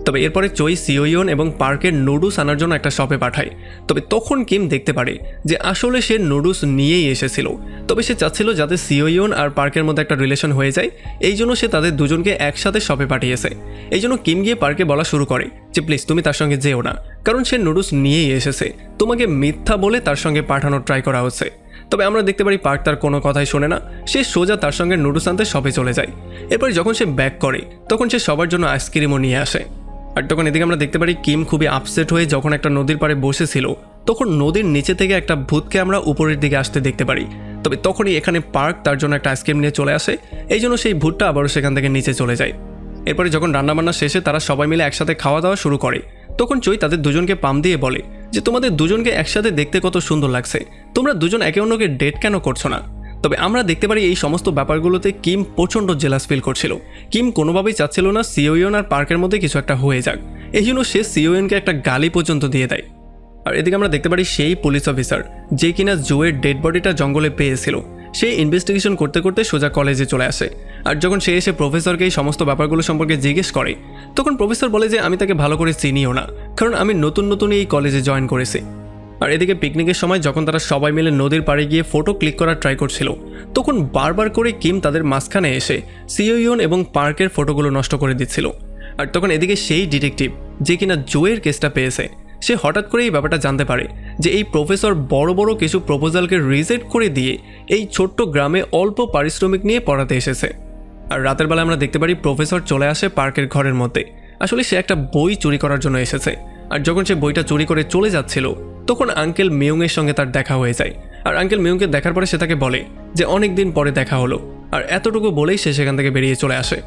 তবে এরপরে চোই সিওইয়ন এবং পার্কের নুডলস আনার জন্য একটা শপে পাঠায়। তবে তখন কিম দেখতে পারে যে আসলে সে নুডলস নিয়েই এসেছিল, তবে সে চাচ্ছিল যাতে সিওইয়ন আর পার্কের মধ্যে একটা রিলেশন হয়ে যায়, এই জন্য সে তাদের দুজনকে একসাথে শপে পাঠিয়েছে। এই জন্য কিম গিয়ে পার্কে বলা শুরু করে যে প্লিজ তুমি তার সঙ্গে যেও না, কারণ সে নুডলস নিয়েই এসেছে, তোমাকে মিথ্যা বলে তার সঙ্গে পাঠানোর ট্রাই করা হচ্ছে। তবে আমরা দেখতে পারি পার্ক তার কোনো কথাই শোনে না, সে সোজা তার সঙ্গে নুডলস আনতে শপে চলে যায়। এরপর যখন সে ব্যাক করে তখন সে সবার জন্য আইসক্রিমও নিয়ে আসে। আর তখন এদিকে আমরা দেখতে পারি কিম খুবই আপসেট হয়ে যখন একটা নদীর পাড়ে বসেছিল তখন নদীর নিচে থেকে একটা ভূতকে আমরা উপরের দিকে আসতে দেখতে পারি। তবে তখনই এখানে পার্ক তার জন্য একটা আইসক্রিম নিয়ে চলে আসে, এই জন্য সেই ভূতটা আবারও সেখান থেকে নিচে চলে যায়। এরপরে যখন রান্নাবান্না শেষে তারা সবাই মিলে একসাথে খাওয়া দাওয়া শুরু করে তখন চই তাদের দুজনকে পাম দিয়ে বলে যে তোমাদের দুজনকে একসাথে দেখতে কত সুন্দর লাগছে, তোমরা দুজন একে অন্যকে ডেট কেন করছো না? তবে আমরা দেখতে পারি এই সমস্ত ব্যাপারগুলোতে কিম প্রচণ্ড জেলাস ফিল করছিল। কিম কোনোভাবেই চাচ্ছিল না সিওইয়ন আর পার্কের মধ্যে কিছু একটা হয়ে যাক, এই জন্য সে সিওইয়নকে একটা গালি পর্যন্ত দিয়ে দেয়। আর এদিকে আমরা দেখতে পারি সেই পুলিশ অফিসার যে কিনা জোয়ের ডেড বডিটা জঙ্গলে পেয়েছিল, সে ইনভেস্টিগেশন করতে করতে সোজা কলেজে চলে আসে। আর যখন সে এসে প্রফেসরকে এই সমস্ত ব্যাপারগুলো সম্পর্কে জিজ্ঞেস করে তখন প্রফেসর বলে যে আমি তাকে ভালো করে চিনিও না, কারণ আমি নতুন এই কলেজে জয়েন করেছি। আর এদিকে পিকনিকের সময় যখন তারা সবাই মিলে নদীর পাড়ে গিয়ে ফটো ক্লিক করার ট্রাই করছিল তখন বারবার করে কিম তাদের মাঝখানে এসে সিওইয়ন এবং পার্কের ফটোগুলো নষ্ট করে দিচ্ছিল। আর তখন এদিকে সেই ডিটেকটিভ যে কিনা জোয়ের কেসটা পেয়েছে সে হঠাৎ করে এই ব্যাপারটা জানতে পারে যে এই প্রফেসর বড় বড় কিছু প্রপোজালকে রিজেক্ট করে দিয়ে এই ছোট্ট গ্রামে অল্প পারিশ্রমিক নিয়ে পড়াতে এসেছে। আর রাতের বেলা আমরা দেখতে পারি প্রফেসর চলে আসে পার্কের ঘরের মধ্যে। আসলে সে একটা বই চুরি করার জন্য এসেছে, আর যখন সে বইটা চুরি করে চলে যাচ্ছিল তখন আঙ্কেল মিয়ংয়ের সঙ্গে তার দেখা হয়ে যায়। আর আঙ্কেল মিয়ংকে দেখার পরে সে তাকে বলে যে অনেক দিন পরে দেখা হলো, আর এতটুকু বলেই সে সেখান থেকে বেরিয়ে চলে আসে।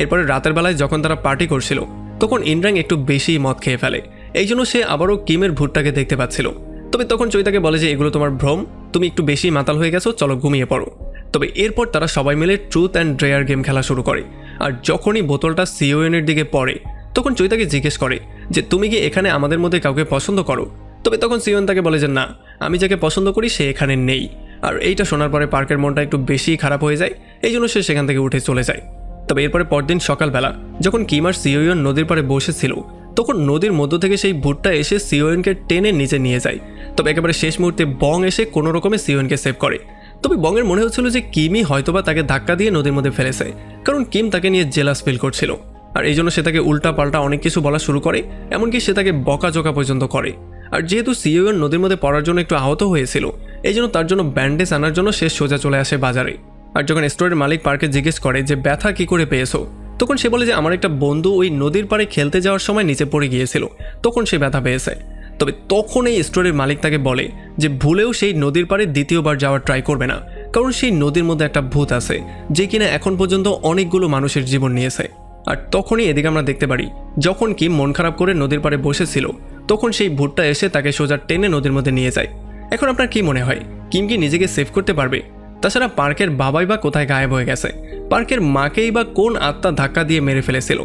এরপরে রাতের বেলায় যখন তারা পার্টি করছিল তখন ইনরাং একটু বেশি মদ খেয়ে ফেলে, এই জন্য সে আবারও কিমের ভূতটাকে দেখতে পাচ্ছিল। তবে তখন চৈতাকে বলে যে এগুলো তোমার ভ্রম, তুমি একটু বেশি মাতাল হয়ে গেছো, চলো ঘুমিয়ে পড়ো। তবে এরপর তারা সবাই মিলে ট্রুথ অ্যান্ড ডেয়ার গেম খেলা শুরু করে। আর যখনই বোতলটা সিওয়েনের দিকে পড়ে তখন চৈতাকে জিজ্ঞেস করে যে তুমি কি এখানে আমাদের মধ্যে কাউকে পছন্দ করো? তবে তখন সিওয়েন তাকে বলে যে না, আমি যাকে পছন্দ করি সে এখানে নেই। আর এইটা শোনার পরে পার্কের মনটা একটু বেশি খারাপ হয়ে যায়, এই জন্য সে সেখান থেকে উঠে চলে যায়। তবে এরপরে পরদিন সকালবেলা যখন কিম আর সিওয়েন নদীর পাড়ে বসেছিল তখন নদীর মধ্য থেকে সেই ভূতটা এসে সিওয়েনকে টেনে নিচে নিয়ে যায়। তবে একেবারে শেষ মুহূর্তে বং এসে কোনো রকমে সিওয়েনকে সেভ করে। তবে বংয়ের মনে হচ্ছিল যে কিমই হয়তোবা তাকে ধাক্কা দিয়ে নদীর মধ্যে ফেলেছে, কারণ কিম তাকে নিয়ে জেলাস ফিল করছিল। আর এই জন্য সে তাকে উল্টা পাল্টা অনেক কিছু বলা শুরু করে, এমনকি সে তাকে বকাঝকা পর্যন্ত করে। আর যেহেতু সিওয়েন নদীর মধ্যে পড়ার জন্য একটু আহত হয়েছিল, এই জন্য তার জন্য ব্যান্ডেজ আনার জন্য সে সোজা চলে আসে বাজারে। আর যখন স্টোরের মালিক পার্কে জিজ্ঞেস করে যে ব্যথা কি করে পেয়েছো, তখন সে বলে যে আমার একটা বন্ধু ওই নদীর পাড়ে খেলতে যাওয়ার সময় নিচে পড়ে গিয়েছিল, তখন সে ব্যথা পেয়েছে। তবে তখন এই স্টোরের মালিক তাকে বলে যে ভুলেও সেই নদীর পাড়ে দ্বিতীয়বার যাওয়ার ট্রাই করবে না, কারণ সেই নদীর মধ্যে একটা ভূত আছে যে কিনা এখন পর্যন্ত অনেকগুলো মানুষের জীবন নিয়েছে। আর তখনই এদিকে আমরা দেখতে পারি যখন কিম মন খারাপ করে নদীর পাড়ে বসেছিল তখন সেই ভূতটা এসে তাকে সোজা টেনে নদীর মধ্যে নিয়ে যায়। এখন আপনার কি মনে হয় কিম কি নিজেকে সেভ করতে পারবে? তাছাড়া পার্কের বাবাই বা কোথায় গায়েব হয়ে গেছে? পার্কের মাকেই বা কোন আত্মা ধাক্কা দিয়ে মেরে ফেলেছিল?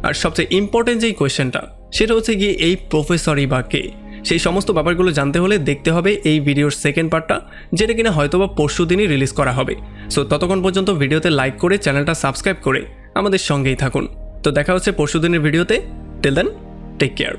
আর সবচেয়ে ইম্পর্টেন্ট যেই কোয়েশ্চেনটা সেটা হচ্ছে গিয়ে এই প্রফেসরই বা কে? সেই সমস্ত ব্যাপারগুলো জানতে হলে দেখতে হবে এই ভিডিওর সেকেন্ড পার্টটা, যেটা কিনা হয়তোবা পরশু দিনই রিলিজ করা হবে। সো ততক্ষণ পর্যন্ত ভিডিওতে লাইক করে চ্যানেলটা সাবস্ক্রাইব করে আমাদের সঙ্গেই থাকুন। তো দেখা হচ্ছে পরশু দিনের ভিডিওতে। Till then, take care.